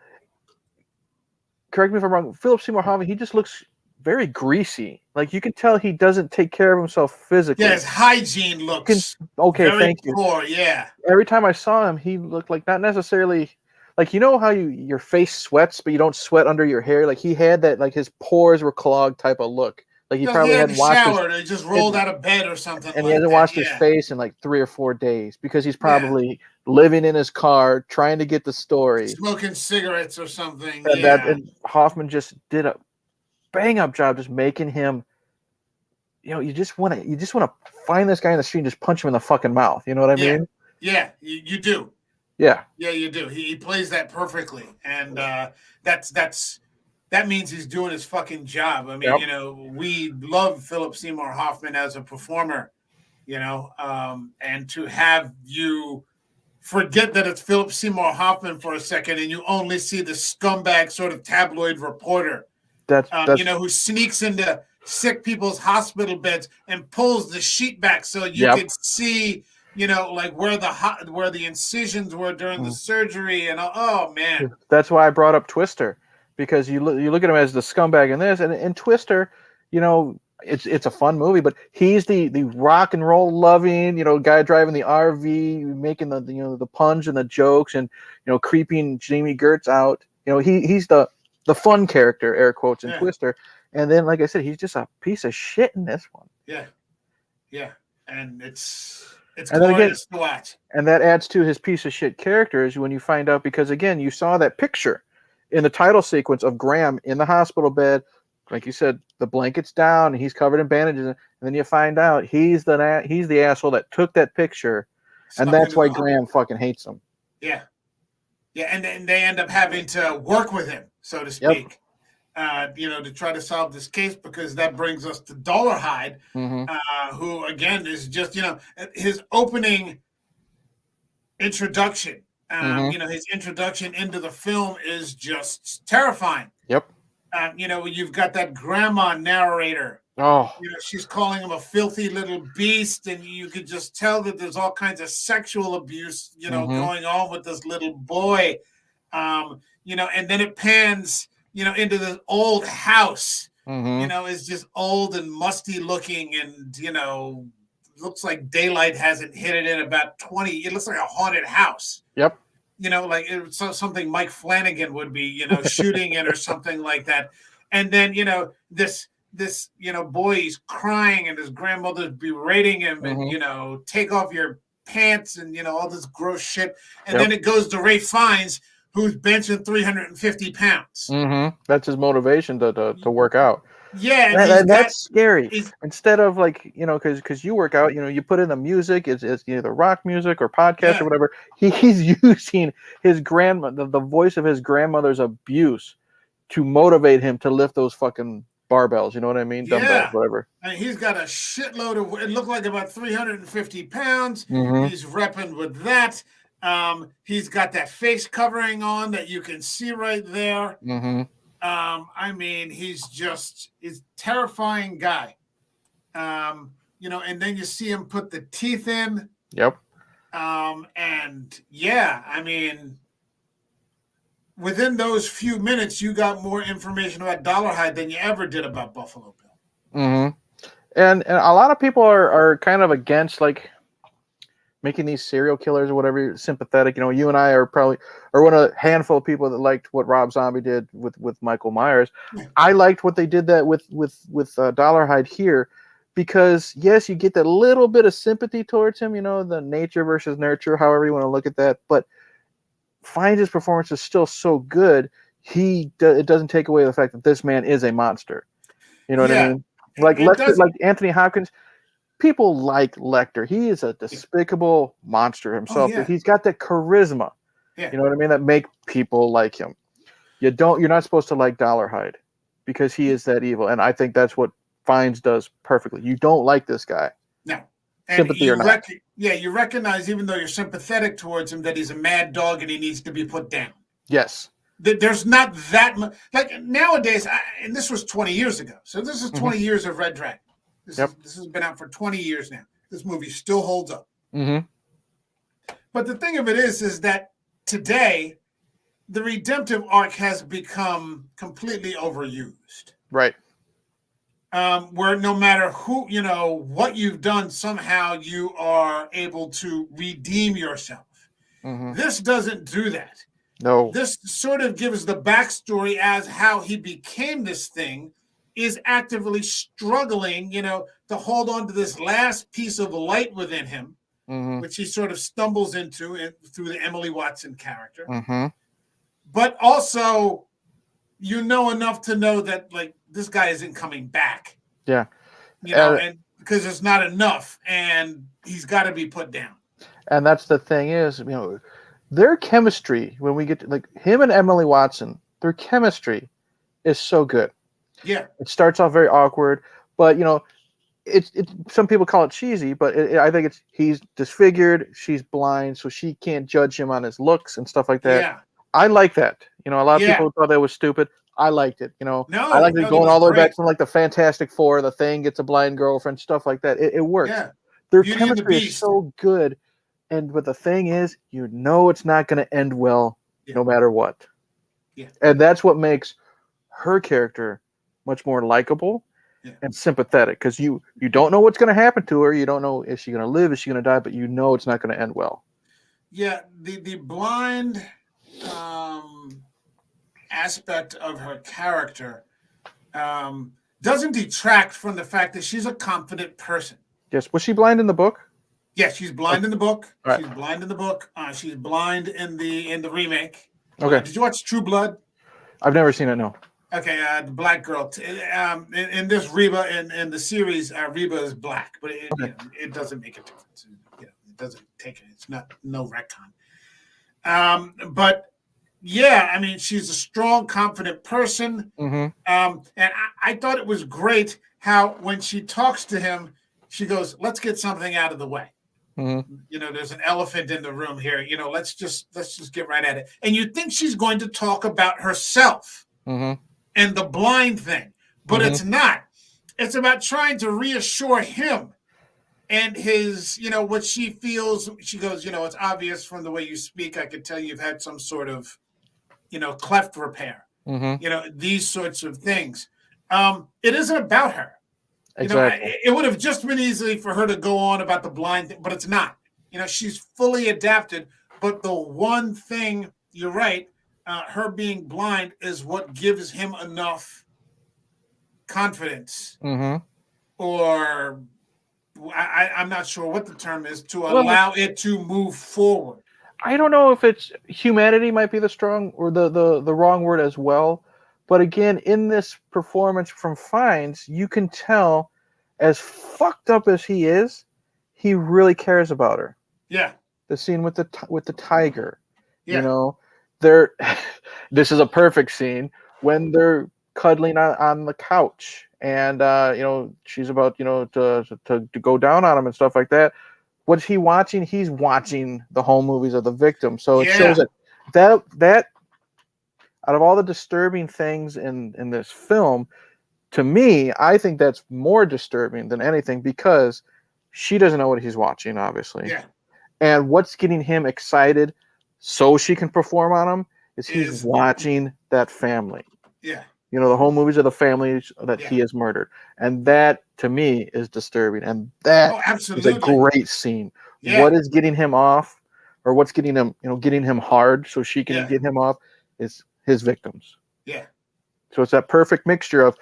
correct me if I'm wrong, Philip Seymour Hoffman, he just looks very greasy. Like you can tell he doesn't take care of himself physically. Yeah, his hygiene looks thank poor, you. Yeah. Every time I saw him, he looked like not necessarily like how your face sweats, but you don't sweat under your hair. Like he had that, like his pores were clogged type of look. Like he probably hadn't washed he just rolled out of bed or something. And he hasn't washed his face in like 3 or 4 days because he's probably living in his car trying to get the story. Smoking cigarettes or something. And Hoffman just did a bang up job just making him, you just want to find this guy in the street and just punch him in the fucking mouth. You know what I mean? Yeah, you do. Yeah. Yeah, you do. He plays that perfectly. And that means he's doing his fucking job. I mean, we love Philip Seymour Hoffman as a performer, and to have you forget that it's Philip Seymour Hoffman for a second and you only see the scumbag sort of tabloid reporter, who sneaks into sick people's hospital beds and pulls the sheet back so you could see, like where the incisions were during the surgery. And oh man, that's why I brought up Twister. Because you look at him as the scumbag in this, and in Twister, it's a fun movie, but he's the rock and roll loving, guy driving the RV, making the puns and the jokes, and creeping Jamie Gertz out. He's the fun character, air quotes, in Twister, and then like I said, he's just a piece of shit in this one. Yeah, and it's It's And then again, glorious to watch. and that adds to his piece of shit character is when you find out, because again, you saw that picture in the title sequence of Graham in the hospital bed, like you said, the blanket's down, and he's covered in bandages, and then you find out he's the asshole that took that picture, and Snuck that's into why the Graham fucking hates him. Yeah, yeah, and then they end up having to work with him, so to Yep. speak, to try to solve this case, because that brings us to Dollarhide, Mm-hmm. who again is just his opening introduction. His introduction into the film is just terrifying. Yep. You've got that grandma narrator. Oh. She's calling him a filthy little beast, and you could just tell that there's all kinds of sexual abuse, going on with this little boy. And then it pans, into this old house. It's just old and musty looking, and looks like daylight hasn't hit it in about 20. It looks like a haunted house. Yep. Like it's something Mike Flanagan would be, shooting in or something like that. And then, this boy, he's crying, and his grandmother's berating him, and, take off your pants, and, all this gross shit. And then it goes to Ray Fiennes, who's benching 350 pounds. That's his motivation to work out. Yeah, and that's scary. Instead of because you work out, you put in the music, it's either rock music or podcast or whatever. He's using his the voice of his grandmother's abuse to motivate him to lift those fucking barbells. You know what I mean? Dumbbells, whatever. And he's got a shitload of. It looked like about 350 pounds. He's repping with that. He's got that face covering on that you can see right there. He's a terrifying guy. And then you see him put the teeth in. Yep. Within those few minutes, you got more information about Dollarhide than you ever did about Buffalo Bill. And a lot of people are kind of against making these serial killers or whatever sympathetic. You and I are one of a handful of people that liked what Rob Zombie did with Michael Myers. I liked what they did that with Dollarhide here, because yes, you get that little bit of sympathy towards him. The nature versus nurture, however you want to look at that. But Fiennes' performance is still so good. It doesn't take away the fact that this man is a monster. You know what I mean? Like Anthony Hopkins. People like Lecter. He is a despicable monster himself, but he's got that charisma. Yeah. You know what I mean? That make people like him. You're not supposed to like Dollarhide because he is that evil. And I think that's what Fiennes does perfectly. You don't like this guy. No. And sympathy or not. You recognize, even though you're sympathetic towards him, that he's a mad dog and he needs to be put down. Yes. There's not that much. Like nowadays, and this was 20 years ago. So this is 20 years of Red Dragon. This has been out for 20 years now. This movie still holds up. But the thing of it is that today, the redemptive arc has become completely overused. Right. Where no matter who, what you've done, somehow you are able to redeem yourself. This doesn't do that. No. This sort of gives the backstory as how he became this thing, is actively struggling, to hold on to this last piece of light within him, which he sort of stumbles into through the Emily Watson character. But also, enough to know that, this guy isn't coming back. Yeah. And because it's not enough, and he's got to be put down. And that's the thing is, their chemistry, when we get to, him and Emily Watson, their chemistry is so good. Yeah, it starts off very awkward, but it's some people call it cheesy, but I think he's disfigured, she's blind, so she can't judge him on his looks and stuff like that. Yeah, I like that. A lot of people thought that was stupid. I liked it. I liked it going all the way back from the Fantastic Four, the Thing gets a blind girlfriend, stuff like that. It works. Yeah. Their Beauty chemistry is so good, but the thing is, it's not going to end well, no matter what. Yeah, and that's what makes her character much more likable and sympathetic, because you don't know what's going to happen to her. You don't know, is she going to live, is she going to die, but it's not going to end well. Yeah, the blind aspect of her character doesn't detract from the fact that she's a confident person. Yes. Was she blind in the book? Yeah, she's blind in the book. Right. She's blind in the book. She's blind in the remake. Okay. Did you watch True Blood? I've never seen it. No. Okay, the black girl. In this Reba in the series, Reba is black, but it doesn't make a difference. It doesn't take it. It's no retcon. But yeah, I mean, she's a strong, confident person. Mm-hmm. And I thought it was great how when she talks to him, she goes, "Let's get something out of the way." Mm-hmm. There's an elephant in the room here. Let's just get right at it. And you think she's going to talk about herself and the blind thing, but it's not. It's about trying to reassure him and his, what she feels. She goes, it's obvious from the way you speak. I could tell you've had some sort of, cleft repair. These sorts of things. It isn't about her. Exactly. It would have just been easy for her to go on about the blind thing, but it's not. She's fully adapted. But the one thing, you're right, her being blind is what gives him enough confidence, or I'm not sure what the term is, to allow it to move forward. I don't know if it's humanity might be the strong or the wrong word as well. But again, in this performance from Fiennes, you can tell, as fucked up as he is, he really cares about her. Yeah. The scene with the tiger. Yeah. This is a perfect scene when they're cuddling on the couch, and she's about to go down on him and stuff like that. What's he watching? He's watching the home movies of the victim. So it shows that out of all the disturbing things in this film, to me, I think that's more disturbing than anything because she doesn't know what he's watching, obviously. Yeah. And what's getting him excited so she can perform on him is he's watching that family. Yeah. The home movies of the families that he has murdered. And that, to me, is disturbing. And that is a great scene. Yeah. What is getting him off, or what's getting him hard so she can get him off, is his victims. Yeah. So it's that perfect mixture of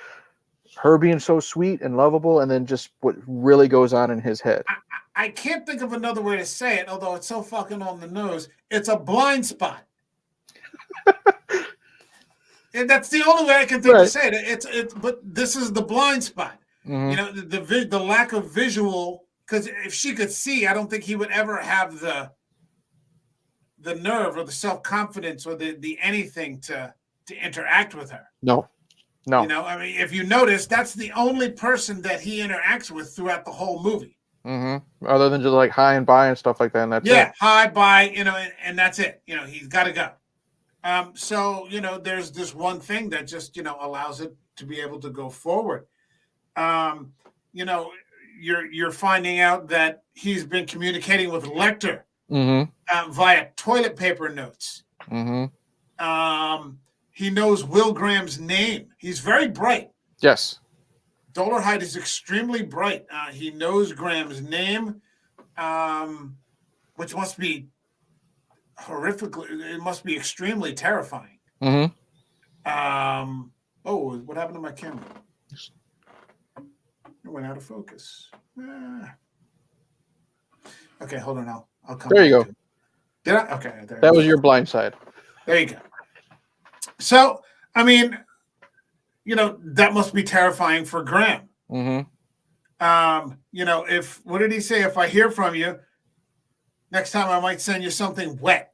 her being so sweet and lovable, and then just what really goes on in his head. I can't think of another way to say it, although it's so fucking on the nose. It's a blind spot. And that's the only way I can think to say it. But this is the blind spot. The lack of visual. Because if she could see, I don't think he would ever have the nerve or the self-confidence or the anything to interact with her. No. I mean, if you notice, that's the only person that he interacts with throughout the whole movie. Other than just like hi and bye and stuff like that. And that's it. Hi, bye, and that's it. He's got to go. So, there's this one thing that just, allows it to be able to go forward. You're finding out that he's been communicating with Lecter via toilet paper notes. He knows Will Graham's name. He's very bright. Yes. Dolarhyde is extremely bright. He knows Graham's name, which must be horrifically, it must be extremely terrifying. What happened to my camera? It went out of focus. Okay, hold on. I'll come. There you go. Did I? Okay. That was your blind side. There you go. So, I mean, that must be terrifying for Graham. What did he say? If I hear from you, next time I might send you something wet.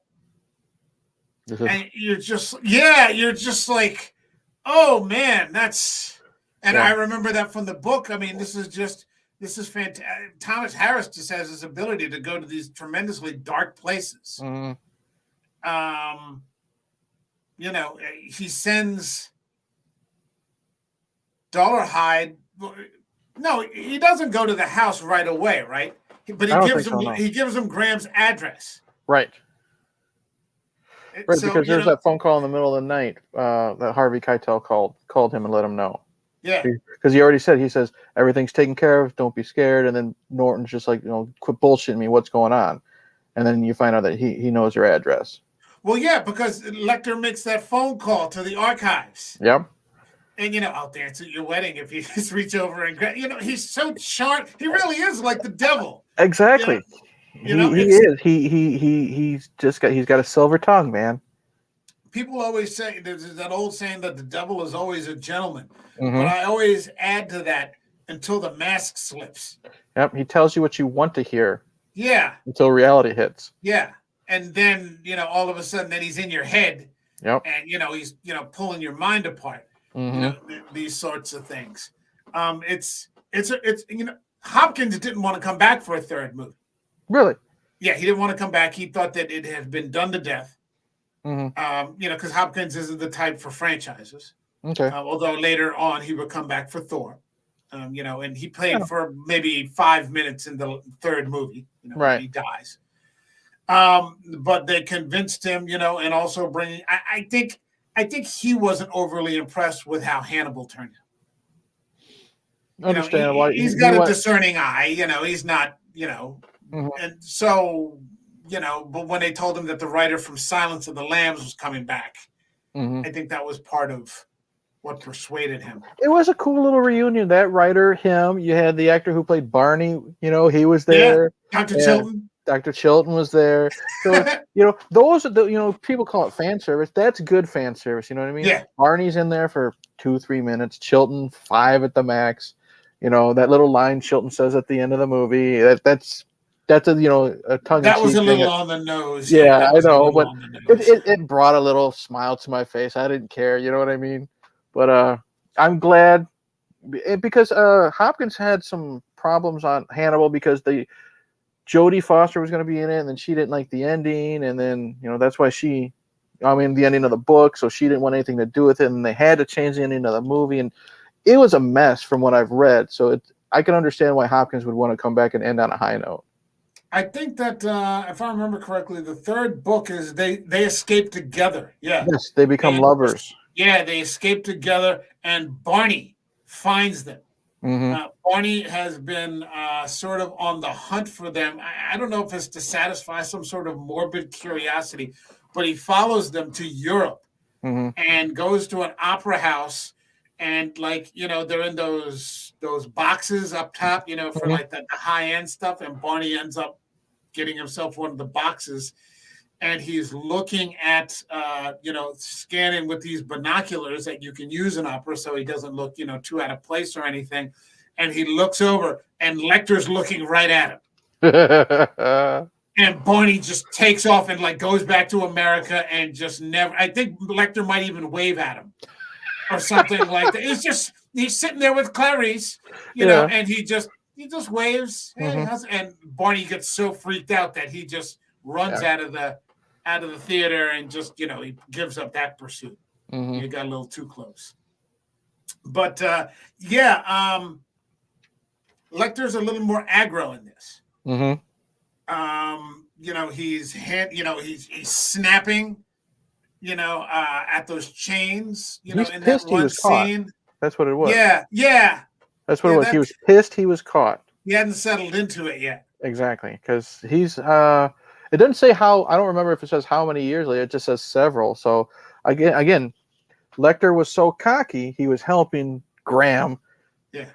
And you're just like, oh man, that's. And I remember that from the book. I mean, this is fantastic. Thomas Harris just has this ability to go to these tremendously dark places. He sends Dolarhyde. No, he doesn't go to the house right away, right? But he gives him Graham's address. Right. Right, because there's that phone call in the middle of the night that Harvey Keitel called him and let him know. Yeah. Because he already says everything's taken care of, don't be scared, and then Norton's just like, quit bullshitting me, what's going on? And then you find out that he knows your address. Well, yeah, because Lecter makes that phone call to the archives. Yep. And, I'll dance at your wedding if you just reach over and grab, he's so charming. He really is like the devil. Exactly. You know, he is. He's got a silver tongue, man. People always say there's that old saying that the devil is always a gentleman, but Mm-hmm. I always add to that until the mask slips. Yep. He tells you what you want to hear Yeah, until reality hits. yeah, and then all of a sudden, then he's in your head, Yep. and he's pulling your mind apart. Mm-hmm. These sorts of things. It's Hopkins didn't want to come back for a third movie. Really? Yeah, he didn't want to come back. He thought that it had been done to death. Mm-hmm. Because Hopkins isn't the type for franchises. Okay. Although later on he would come back for Thor. And he played Yeah. for maybe 5 minutes in the third movie. Right. When he dies. But they convinced him, and also bringing. I think he wasn't overly impressed with how Hannibal turned out. Understandable. He's got a discerning eye. He's not. Mm-hmm. And so. But when they told him that the writer from Silence of the Lambs was coming back, Mm-hmm. I think that was part of what persuaded him. It was a cool little reunion. That writer, him. You had the actor who played Barney. He was there. Yeah, Dr. Chilton. Dr. Chilton was there. So those are the people call it fan service. That's good fan service. You know what I mean? Yeah. Barney's in there for 2-3 minutes. Chilton 5 at the max. That little line Chilton says at the end of the movie. That's a tongue. That was a little on the nose. Yeah, I know, but it brought a little smile to my face. I didn't care. You know what I mean? But I'm glad because Hopkins had some problems on Hannibal because Jodie Foster was going to be in it, and then she didn't like the ending, and then that's why the ending of the book, so she didn't want anything to do with it, and they had to change the ending of the movie, and it was a mess from what I've read. So I can understand why Hopkins would want to come back and end on a high note. I think that if I remember correctly, the third book is they escape together. Yeah. Yes, they become lovers. Yeah, they escape together, and Barney finds them. Mm-hmm. Barney has been sort of on the hunt for them. I don't know if it's to satisfy some sort of morbid curiosity, but he follows them to Europe and goes to an opera house, and they're in those boxes up top, for like the high end stuff, and Barney ends up getting himself one of the boxes, and he's looking at scanning with these binoculars that you can use in opera, so he doesn't look too out of place or anything, and he looks over and Lecter's looking right at him. And Barney just takes off and goes back to America and just never. I think Lecter might even wave at him or something like that. It's just he's sitting there with Clarice, and he just waves, and Barney gets so freaked out that he just runs out of the theater and just he gives up that pursuit. He got a little too close. But Lecter's a little more aggro in this. He's snapping, at those chains, in that one scene. Caught. That's what it was. Yeah. That's what it was. He was pissed he was caught. He hadn't settled into it yet. Exactly. Because he's it doesn't say how. I don't remember if it says how many years later. It just says several. So again, Lecter was so cocky, he was helping Graham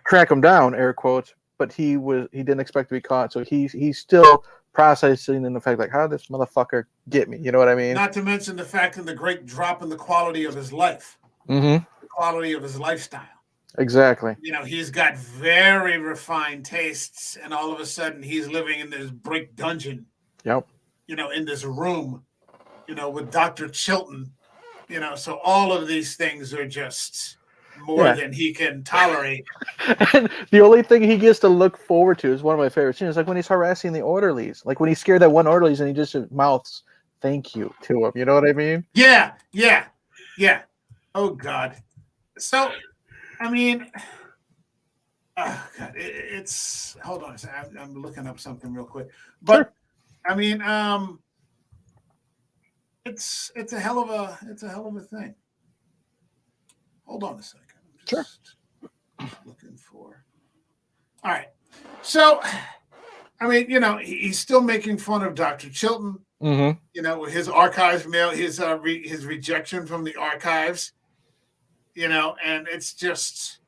track him down, air quotes, but he didn't expect to be caught. So he's still processing in the fact how did this motherfucker get me? You know what I mean? Not to mention the fact of the great drop in the quality of his life. The quality of his lifestyle. Exactly. He's got very refined tastes, and all of a sudden he's living in this brick dungeon. Yep. In this room, with Dr. Chilton, so all of these things are just more than he can tolerate. And the only thing he gets to look forward to is one of my favorite scenes, when he's harassing the orderlies, when he scared that one orderlies and he just mouths "thank you" to him. You know what I mean? Yeah. Oh God. So, oh God, it's hold on a second. I'm looking up something real quick, but sure. It's a hell of a thing. Hold on a second. Sure. Looking for. All right. So, he's still making fun of Dr. Chilton. His archives mail, his rejection from the archives. And it's just,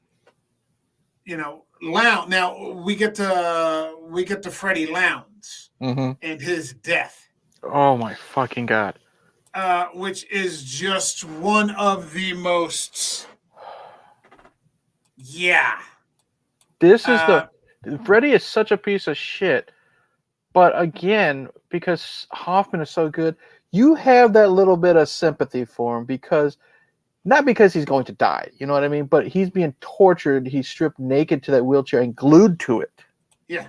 Lowndes. Now we get to Freddie Lowndes. and his death. Oh my fucking god! Which is just one of the most. Yeah. This is Freddy is such a piece of shit. But again, because Hoffman is so good, you have that little bit of sympathy for him because not because he's going to die, you know what I mean? But he's being tortured. He's stripped naked to that wheelchair and glued to it. Yeah.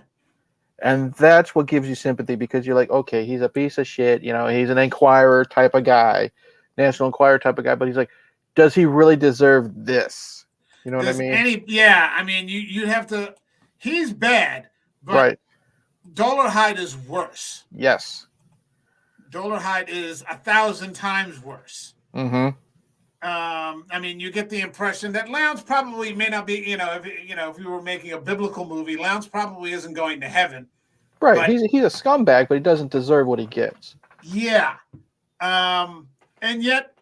And that's what gives you sympathy because you're like, okay, he's a piece of shit. You know, he's an Enquirer type of guy, National Enquirer type of guy. But he's like, does he really deserve this? You know what I mean? Yeah, I mean, you'd have to. He's bad, but right. Dolarhyde is worse. Yes. Dolarhyde is 1,000 times worse. Mm-hmm. I mean, you get the impression that Lowndes probably may not be, if you were making a biblical movie, Lowndes probably isn't going to heaven. Right. He's a scumbag, but he doesn't deserve what he gets. Yeah. And yet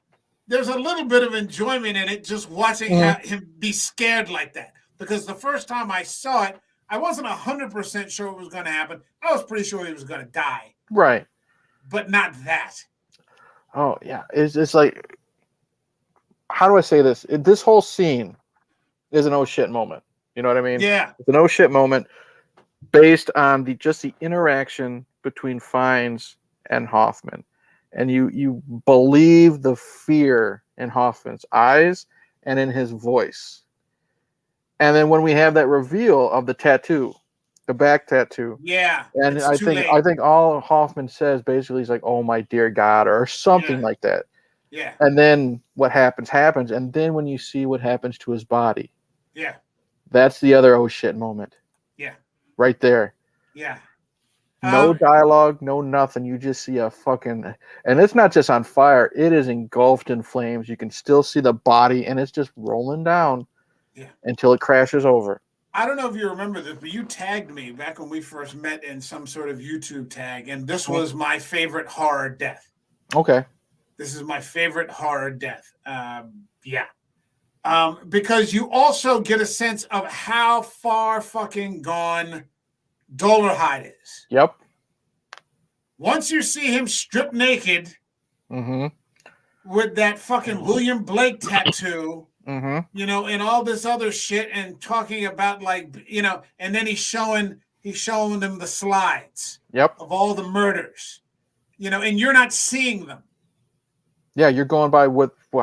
there's a little bit of enjoyment in it just watching him be scared like that. Because the first time I saw it, I wasn't 100% sure it was going to happen. I was pretty sure he was going to die. Right. But not that. Oh, yeah. It's like, how do I say this? This whole scene is an oh shit moment. You know what I mean? Yeah. It's an oh shit moment based on the interaction between Fiennes and Hoffman. And you believe the fear in Hoffman's eyes and in his voice. And then when we have that reveal of the tattoo, the back tattoo. Yeah. And I think all Hoffman says basically is like, oh my dear God, or something like that. Yeah. And then what happens. And then when you see what happens to his body. Yeah. That's the other oh shit moment. Yeah. Right there. Yeah. No dialogue, no nothing. You just see a fucking, and it's not just on fire. It is engulfed in flames. You can still see the body, and it's just rolling down until it crashes over. I don't know if you remember this, but you tagged me back when we first met in some sort of YouTube tag, and this was my favorite horror death. Okay. This is my favorite horror death. Because you also get a sense of how far fucking gone Dolarhyde is. Yep. Once you see him stripped naked with that fucking William Blake tattoo, and all this other shit, and talking about and then he's showing them the slides of all the murders, and you're not seeing them. Yeah, you're going by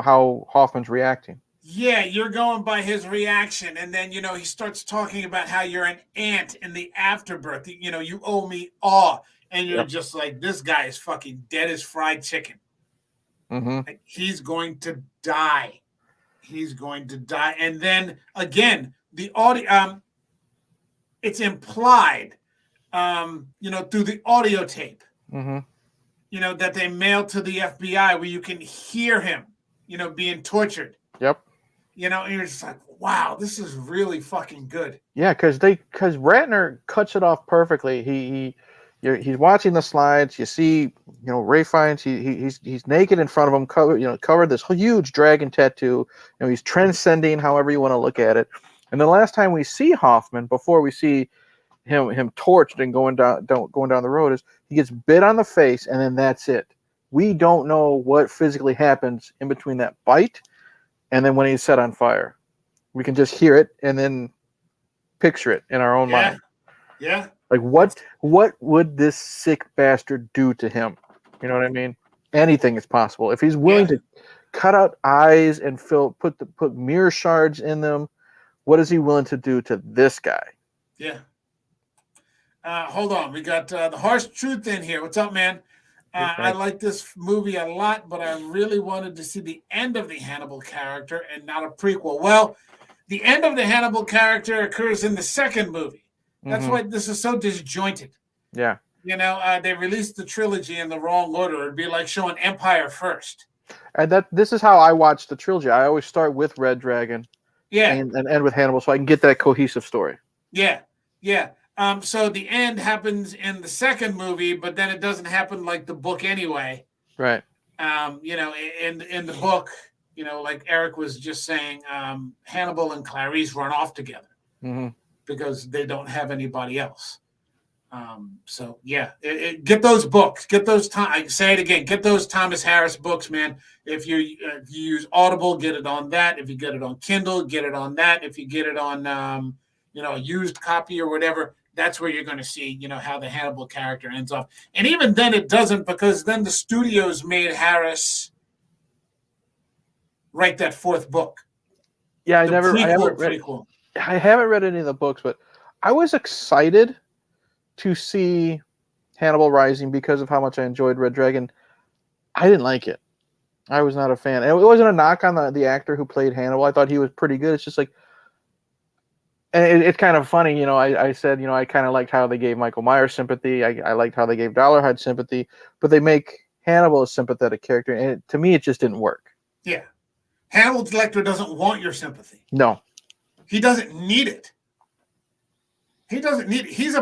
how Hoffman's reacting. Yeah, you're going by his reaction. And then, he starts talking about how you're an ant in the afterbirth. You owe me all. And you're just like, this guy is fucking dead as fried chicken. Like, he's going to die. He's going to die. And then, again, the audio, it's implied, through the audio tape, that they mailed to the FBI where you can hear him, being tortured. Yep. And you're just like, wow, this is really fucking good. Yeah, because Ratner cuts it off perfectly. He's watching the slides. You see, Ray Fiennes. He's naked in front of him, covered this huge dragon tattoo. He's transcending, however you want to look at it. And the last time we see Hoffman, before we see him torched and going down the road, is he gets bit on the face, and then that's it. We don't know what physically happens in between that bite and then when he's set on fire. We can just hear it and then picture it in our own mind. Yeah. Like what would this sick bastard do to him? You know what I mean? Anything is possible. If he's willing to cut out eyes and put mirror shards in them, what is he willing to do to this guy? Yeah. Hold on. We got the harsh truth in here. What's up, man? I like this movie a lot, but I really wanted to see the end of the Hannibal character and not a prequel. Well, the end of the Hannibal character occurs in the second movie. That's why this is so disjointed. Yeah. They released the trilogy in the wrong order. It'd be like showing Empire first. And this is how I watch the trilogy. I always start with Red Dragon and end with Hannibal so I can get that cohesive story. Yeah. Yeah. So the end happens in the second movie, but then it doesn't happen like the book anyway. Right. In the book, like Eric was just saying, Hannibal and Clarice run off together because they don't have anybody else. So yeah, get those books. Get those. I say it again. Get those Thomas Harris books, man. If you use Audible, get it on that. If you get it on Kindle, get it on that. If you get it on a used copy or whatever, that's where you're going to see how the Hannibal character ends up. And even then, it doesn't, because then the studios made Harris write that fourth book. Yeah, I haven't read any of the books, but I was excited to see Hannibal Rising because of how much I enjoyed Red Dragon. I didn't like it. I was not a fan. And it wasn't a knock on the actor who played Hannibal. I thought he was pretty good. It's just like, and it's kind of funny, I said, I kind of liked how they gave Michael Myers sympathy. I liked how they gave Dollarhide sympathy, but they make Hannibal a sympathetic character, and to me, it just didn't work. Yeah. Hannibal Lecter doesn't want your sympathy. No. He doesn't need it. He doesn't need it. He's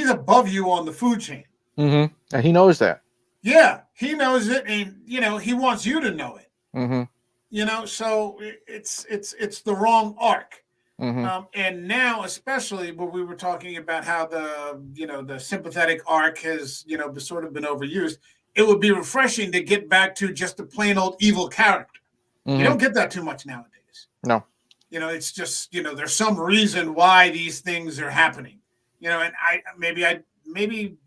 above you on the food chain. Mm-hmm. And he knows that. Yeah, he knows it, and he wants you to know it. Mm-hmm. So it's the wrong arc. Mm-hmm. And now, especially when we were talking about how the sympathetic arc has sort of been overused, it would be refreshing to get back to just a plain old evil character. Mm-hmm. You don't get that too much nowadays. No. It's just there's some reason why these things are happening. And maybe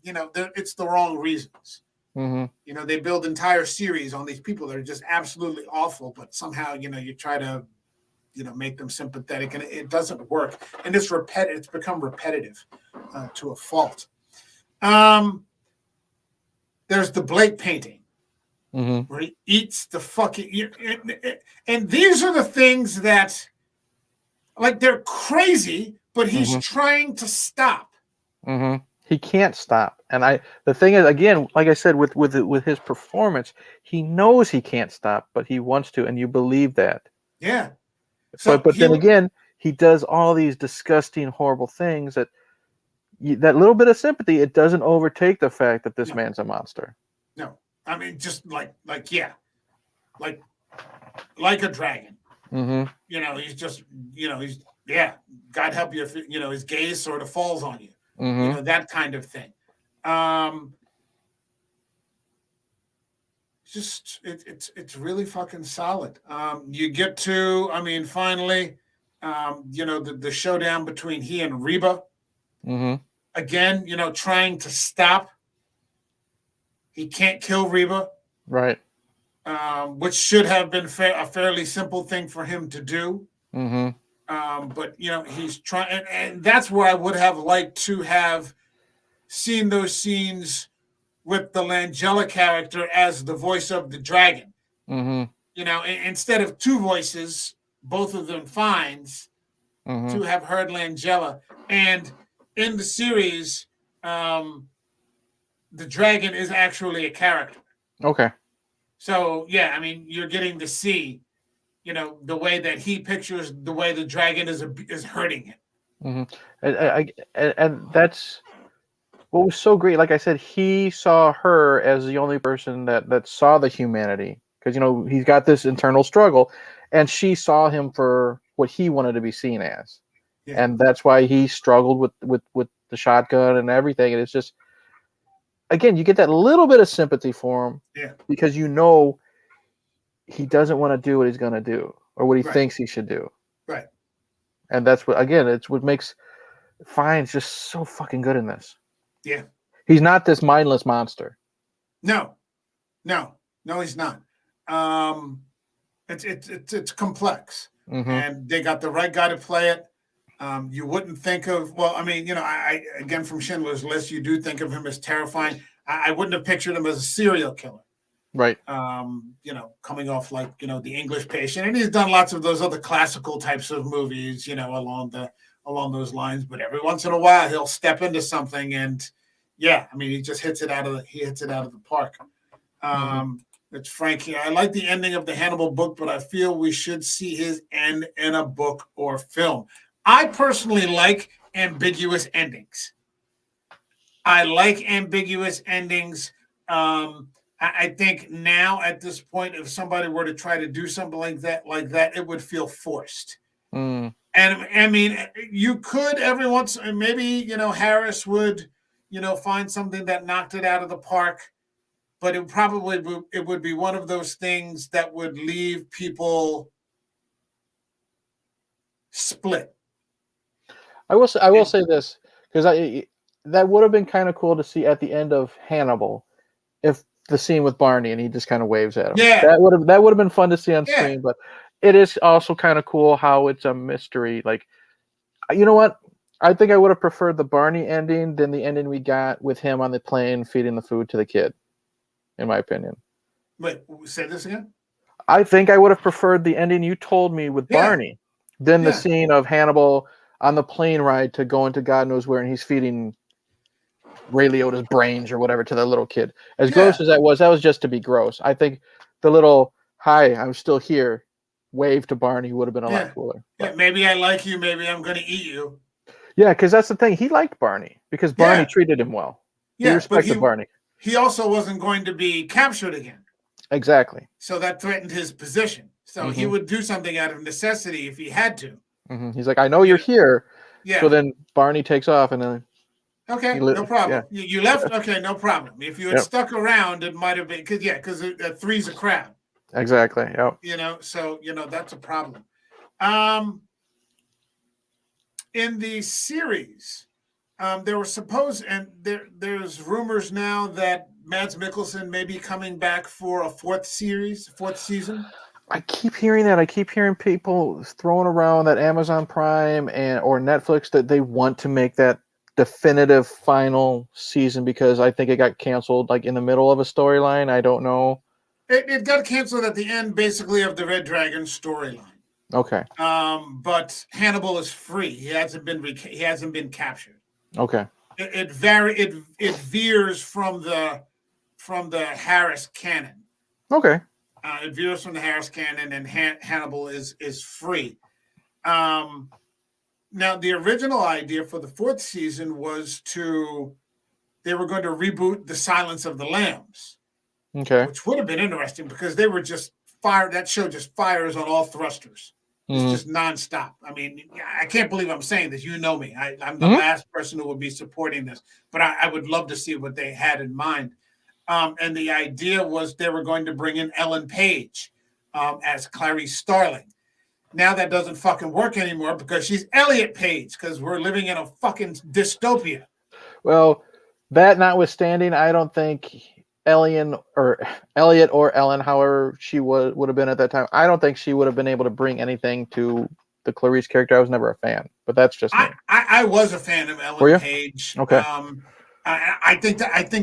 it's the wrong reasons. Mm-hmm. They build entire series on these people that are just absolutely awful, but somehow you try to make them sympathetic, and it doesn't work. And it's repetitive. It's become repetitive to a fault. There's the Blake painting. Mm-hmm. Where he eats the fucking, and these are the things that, like, they're crazy, but he's mm-hmm. trying to stop. Mm-hmm. He can't stop, and the thing is, again, like I said, with his performance, he knows he can't stop, but he wants to, and you believe that. Yeah. So but then again, he does all these disgusting, horrible things that little bit of sympathy, it doesn't overtake the fact that this man's a monster. No. I mean, just like a dragon. Mm-hmm. He's just, God help you if his gaze sort of falls on you. Mm-hmm. That kind of thing. It's really fucking solid. You get to, finally, the showdown between he and Reba. Mm-hmm. Again, trying to stop. He can't kill Reba. Right. Which should have been a fairly simple thing for him to do. Mm-hmm. But he's trying, and that's where I would have liked to have seen those scenes with the Langella character as the voice of the dragon. Mm-hmm. Instead of two voices, both of them finds, mm-hmm. to have heard Langella. And in the series, the dragon is actually a character. Okay. So, yeah, you're getting to see, the way that he pictures the way the dragon is hurting him. Mm-hmm. And that's what was so great. Like I said, he saw her as the only person that saw the humanity, because, he's got this internal struggle, and she saw him for what he wanted to be seen as. Yeah. And that's why he struggled with the shotgun and everything. And it's just, again, you get that little bit of sympathy for him, because he doesn't want to do what he's going to do or what he thinks he should do. Right. And that's it's what makes Fiennes just so fucking good in this. Yeah. He's not this mindless monster. No, he's not. It's complex, mm-hmm. and they got the right guy to play it. You wouldn't think of, I again, from Schindler's List, you do think of him as terrifying. I wouldn't have pictured him as a serial killer. Right. Coming off like, The English Patient. And he's done lots of those other classical types of movies, along those lines. But every once in a while he'll step into something, and he just hits it out of the park. Mm-hmm. It's Frankie. I like the ending of the Hannibal book, but I feel we should see his end in a book or film. I personally like ambiguous endings. I think now at this point, if somebody were to try to do something like that, it would feel forced. Mm. And you could every once, maybe, Harris would, find something that knocked it out of the park. But it would be one of those things that would leave people split. I will say this, because that would have been kind of cool to see at the end of Hannibal, if the scene with Barney and he just kind of waves at him. Yeah, that would have been fun to see on screen. But it is also kind of cool how it's a mystery. Like, you know what? I think I would have preferred the Barney ending than the ending we got with him on the plane feeding the food to the kid, in my opinion. Wait, say this again? I think I would have preferred the ending you told me with Barney than the scene of Hannibal on the plane ride to go into God knows where, and he's feeding Ray Liotta's brains or whatever to the little kid. As gross as that was just to be gross. I think the little "Hi, I'm still here" wave to Barney would have been a lot cooler. Yeah, maybe I like you, maybe I'm going to eat you. Yeah, because that's the thing. He liked Barney because Barney treated him well. He respected Barney. He also wasn't going to be captured again. Exactly. So that threatened his position. So he would do something out of necessity if he had to. He's like, I know you're here. Yeah. So then Barney takes off and then. Okay, no problem. Yeah. You left? Okay, no problem. If you had stuck around, it might have been, because three's a crowd. Exactly, yep. So, that's a problem. In the series, there were there's rumors now that Mads Mikkelsen may be coming back for a fourth season. I keep hearing that. I keep hearing people throwing around that Amazon Prime or Netflix that they want to make that definitive final season because I think it got canceled like in the middle of a storyline. I don't know. It got canceled at the end, basically, of the Red Dragon storyline. Okay. But Hannibal is free. He hasn't been captured. Okay. It veers from the Harris canon. Okay. It veers from the Harris canon, and Hannibal is free. Now, the original idea for the fourth season was they were going to reboot The Silence of the Lambs. Okay. Which would have been interesting because they were just fire. That show just fires on all thrusters. It's just nonstop. I mean, I can't believe I'm saying this. You know me. I'm the last person who would be supporting this, but I would love to see what they had in mind. And the idea was they were going to bring in Ellen Page as Clarice Starling. Now that doesn't fucking work anymore because she's Elliot Page because we're living in a fucking dystopia. Well, that notwithstanding, I don't think Elliot or Ellen, however she would have been at that time, I don't think she would have been able to bring anything to the Clarice character. I was never a fan, but that's just me. I was a fan of Ellen Page. Okay. I think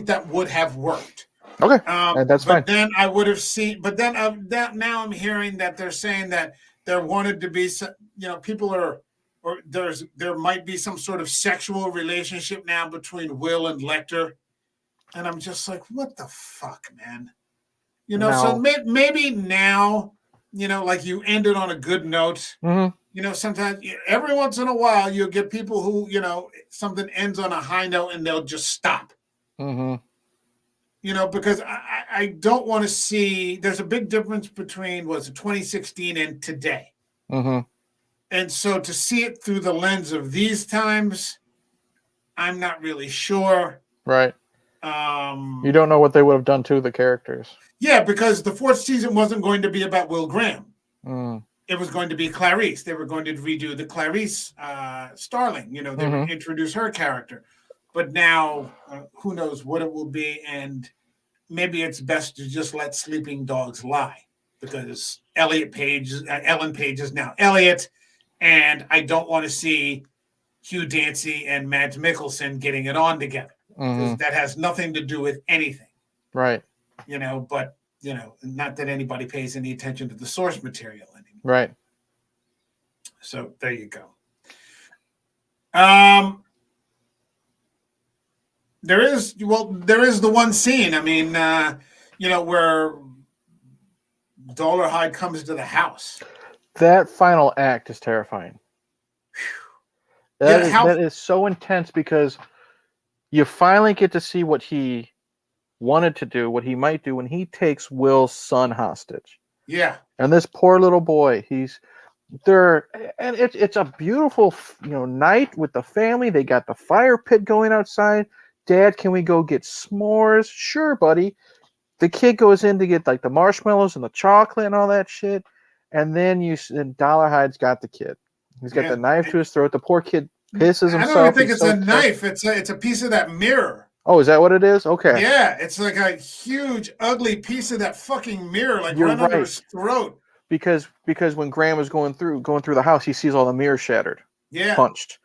that would have worked. Okay, that's fine. Then I would have seen. But then now I'm hearing that they're saying that there wanted to be some, people there might be some sort of sexual relationship now between Will and Lecter. And I'm just like, what the fuck, man? So maybe now, like you ended on a good note. Sometimes every once in a while you'll get people who, something ends on a high note and they'll just stop. Because I don't want to see, there's a big difference between 2016 and today. And so to see it through the lens of these times, I'm not really sure. Right. You don't know what they would have done to the characters. Yeah, because the fourth season wasn't going to be about Will Graham. It was going to be Clarice. They were going to redo the Clarice Starling. They would introduce her character. But now, who knows what it will be. And maybe it's best to just let sleeping dogs lie. Because Ellen Page is now Elliot. And I don't want to see Hugh Dancy and Mads Mikkelsen getting it on together. Because that has nothing to do with anything. Right. But, not that anybody pays any attention to the source material anymore. Right. So there you go. There is the one scene, where Dolarhyde comes to the house. That final act is terrifying. That is so intense because you finally get to see what he wanted to do, what he might do when he takes Will's son hostage. Yeah. And this poor little boy, he's there, and it's a beautiful, night with the family. They got the fire pit going outside. Dad, can we go get s'mores? Sure, buddy. The kid goes in to get like the marshmallows and the chocolate and all that shit, and then Dollarhide's got the kid. He's got the knife to his throat. The poor kid pisses I don't even himself. think He's it's so a knife. It's a piece of that mirror. Oh, is that what it is? Okay. Yeah, it's like a huge, ugly piece of that fucking mirror, like You're right under right. his throat. Because when Graham was going through the house, he sees all the mirrors shattered, Yeah, punched.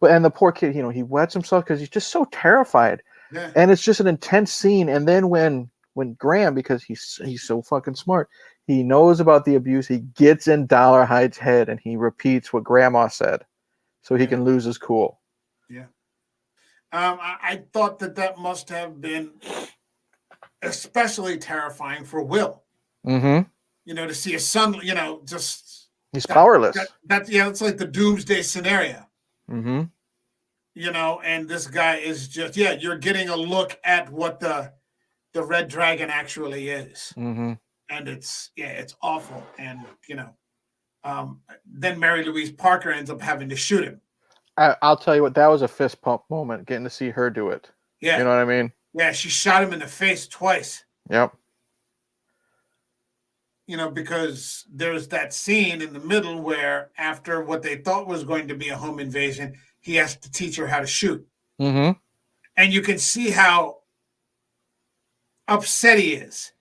And the poor kid, he wets himself because he's just so terrified. yeah. And it's just an intense scene. And then when Graham, because he's so fucking smart, he knows about the abuse. He gets in Dollarhide's head and he repeats what Grandma said, so he can lose his cool. Yeah. I thought that must have been especially terrifying for Will. Mm-hmm. To see his son, just he's powerless. It's like the doomsday scenario. Mm-hmm. And this guy is just you're getting a look at what the Red Dragon actually is. Mm-hmm. And it's awful. And then Mary Louise Parker ends up having to shoot him. I'll tell you what, that was a fist pump moment, getting to see her do it. Yeah. You know what I mean? Yeah, she shot him in the face twice. Yep. Because there's that scene in the middle where after what they thought was going to be a home invasion, he has to teach her how to shoot. Mm-hmm. And you can see how upset he is.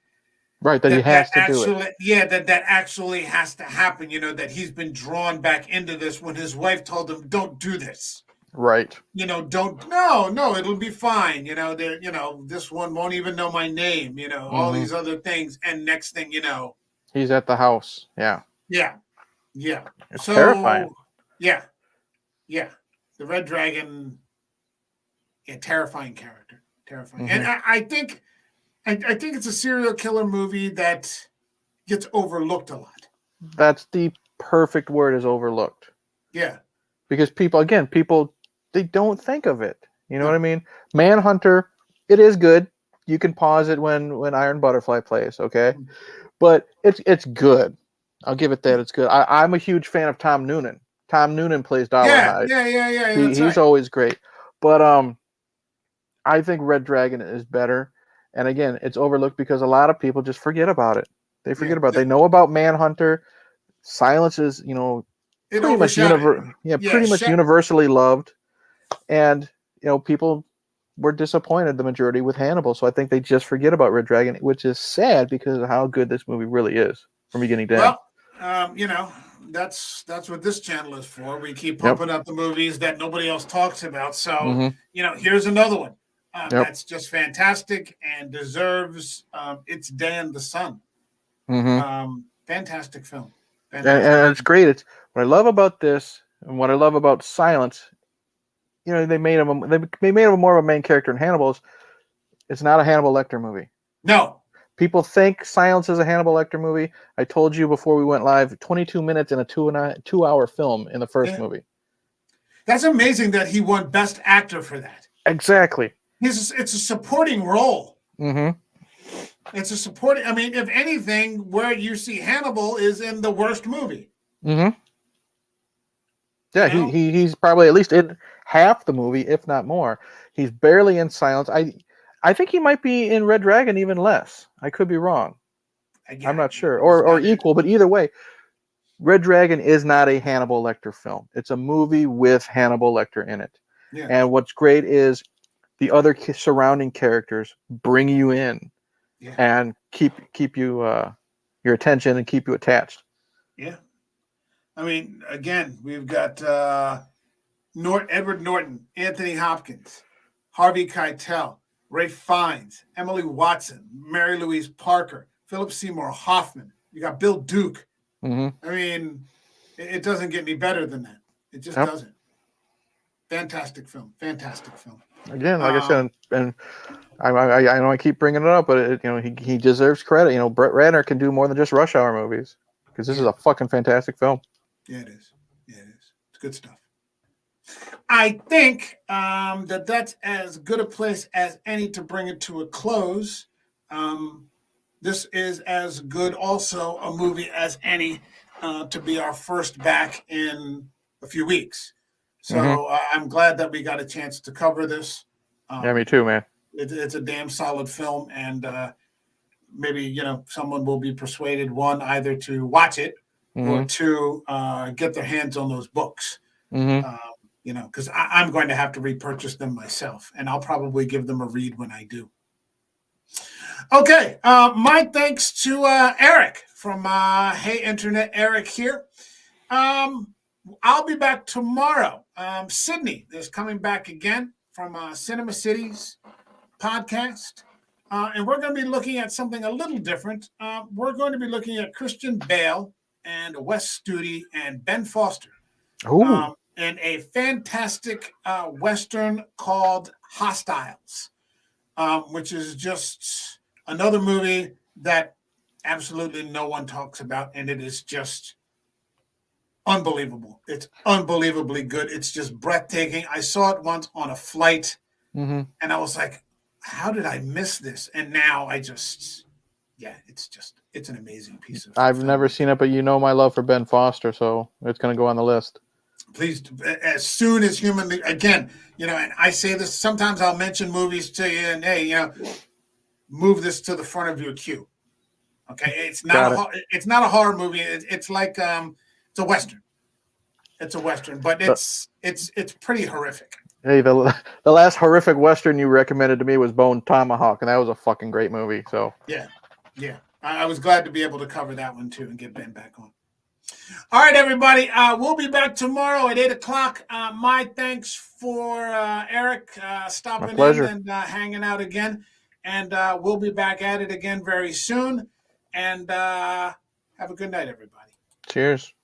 Right, that he has to do it. Yeah, that actually has to happen, that he's been drawn back into this when his wife told him, don't do this. Right. No, it'll be fine. This one won't even know my name, all these other things. And next thing he's at the house. Yeah. Yeah. Yeah. It's terrifying. Yeah. Yeah. The Red Dragon, terrifying character. Terrifying. Mm-hmm. And I think it's a serial killer movie that gets overlooked a lot. That's the perfect word, is overlooked. Yeah. Because people, they don't think of it. You know what I mean? Manhunter, it is good. You can pause it when Iron Butterfly plays, okay? But it's good. I'll give it that. It's good. I'm a huge fan of Tom Noonan. Tom Noonan plays Dollarhide. Yeah. He's always great. But I think Red Dragon is better. And again, it's overlooked because a lot of people just forget about it. They forget about it. They know about Manhunter. Silence is, pretty much universally loved. And, people were disappointed, the majority, with Hannibal. So I think they just forget about Red Dragon, which is sad because of how good this movie really is from beginning to end. Well, that's what this channel is for. We keep pumping up the movies that nobody else talks about. So, here's another one. That's just fantastic and deserves its day in the sun. Mm-hmm. Fantastic film. And it's great. It's what I love about this and what I love about Silence. They made him more of a main character in Hannibal. It's not a Hannibal Lecter movie. No. People think Silence is a Hannibal Lecter movie. I told you before we went live, 22 minutes in a 2-hour film in the first movie. That's amazing that he won Best Actor for that. Exactly. It's a supporting role. Mm-hmm. It's a supporting. I mean, if anything, where you see Hannibal is in the worst movie. Mm-hmm. Yeah, he's probably at least in half the movie, if not more. He's barely in Silence. I think he might be in Red Dragon even less. I could be wrong. Again, I'm not sure. Or equal, but either way, Red Dragon is not a Hannibal Lecter film. It's a movie with Hannibal Lecter in it. Yeah. And what's great is the other surrounding characters bring you in and keep you your attention and keep you attached. Yeah. I mean, again, we've got Edward Norton, Anthony Hopkins, Harvey Keitel, Ralph Fiennes, Emily Watson, Mary Louise Parker, Philip Seymour Hoffman. You got Bill Duke. Mm-hmm. I mean, it doesn't get any better than that. It just doesn't. Fantastic film. Again, like I said, and I know I keep bringing it up, but he deserves credit. Brett Ratner can do more than just Rush Hour movies because this is a fucking fantastic film. Yeah, it is. It's good stuff. I think that's as good a place as any to bring it to a close. This is as good also a movie as any to be our first back in a few weeks. So I'm glad that we got a chance to cover this. Yeah, me too, man. It's a damn solid film, and maybe someone will be persuaded, one, either to watch it or two, get their hands on those books. Because I'm going to have to repurchase them myself, and I'll probably give them a read when I do. Okay, my thanks to Eric from Hey Internet, Eric here. I'll be back tomorrow. Sydney is coming back again from Cinema Cities podcast. And we're going to be looking at something a little different. We're going to be looking at Christian Bale and Wes Studi and Ben Foster in a fantastic Western called Hostiles, which is just another movie that absolutely no one talks about, and it is just unbelievable. It's unbelievably good. It's just breathtaking. I saw it once on a flight, and I was like, how did I miss this? And now it's an amazing piece of I've never seen it, but my love for Ben Foster, so it's going to go on the list. Please, as soon as humanly, again, and I say this, sometimes I'll mention movies to you, and hey, move this to the front of your queue. Okay, it's not a horror movie. It's like it's a Western. It's a Western, but it's pretty horrific. Hey, the last horrific Western you recommended to me was Bone Tomahawk, and that was a fucking great movie. So yeah, I was glad to be able to cover that one too and get Ben back on. All right, everybody, we'll be back tomorrow at 8:00. My thanks for Eric stopping in and hanging out again, and we'll be back at it again very soon. And have a good night, everybody. Cheers.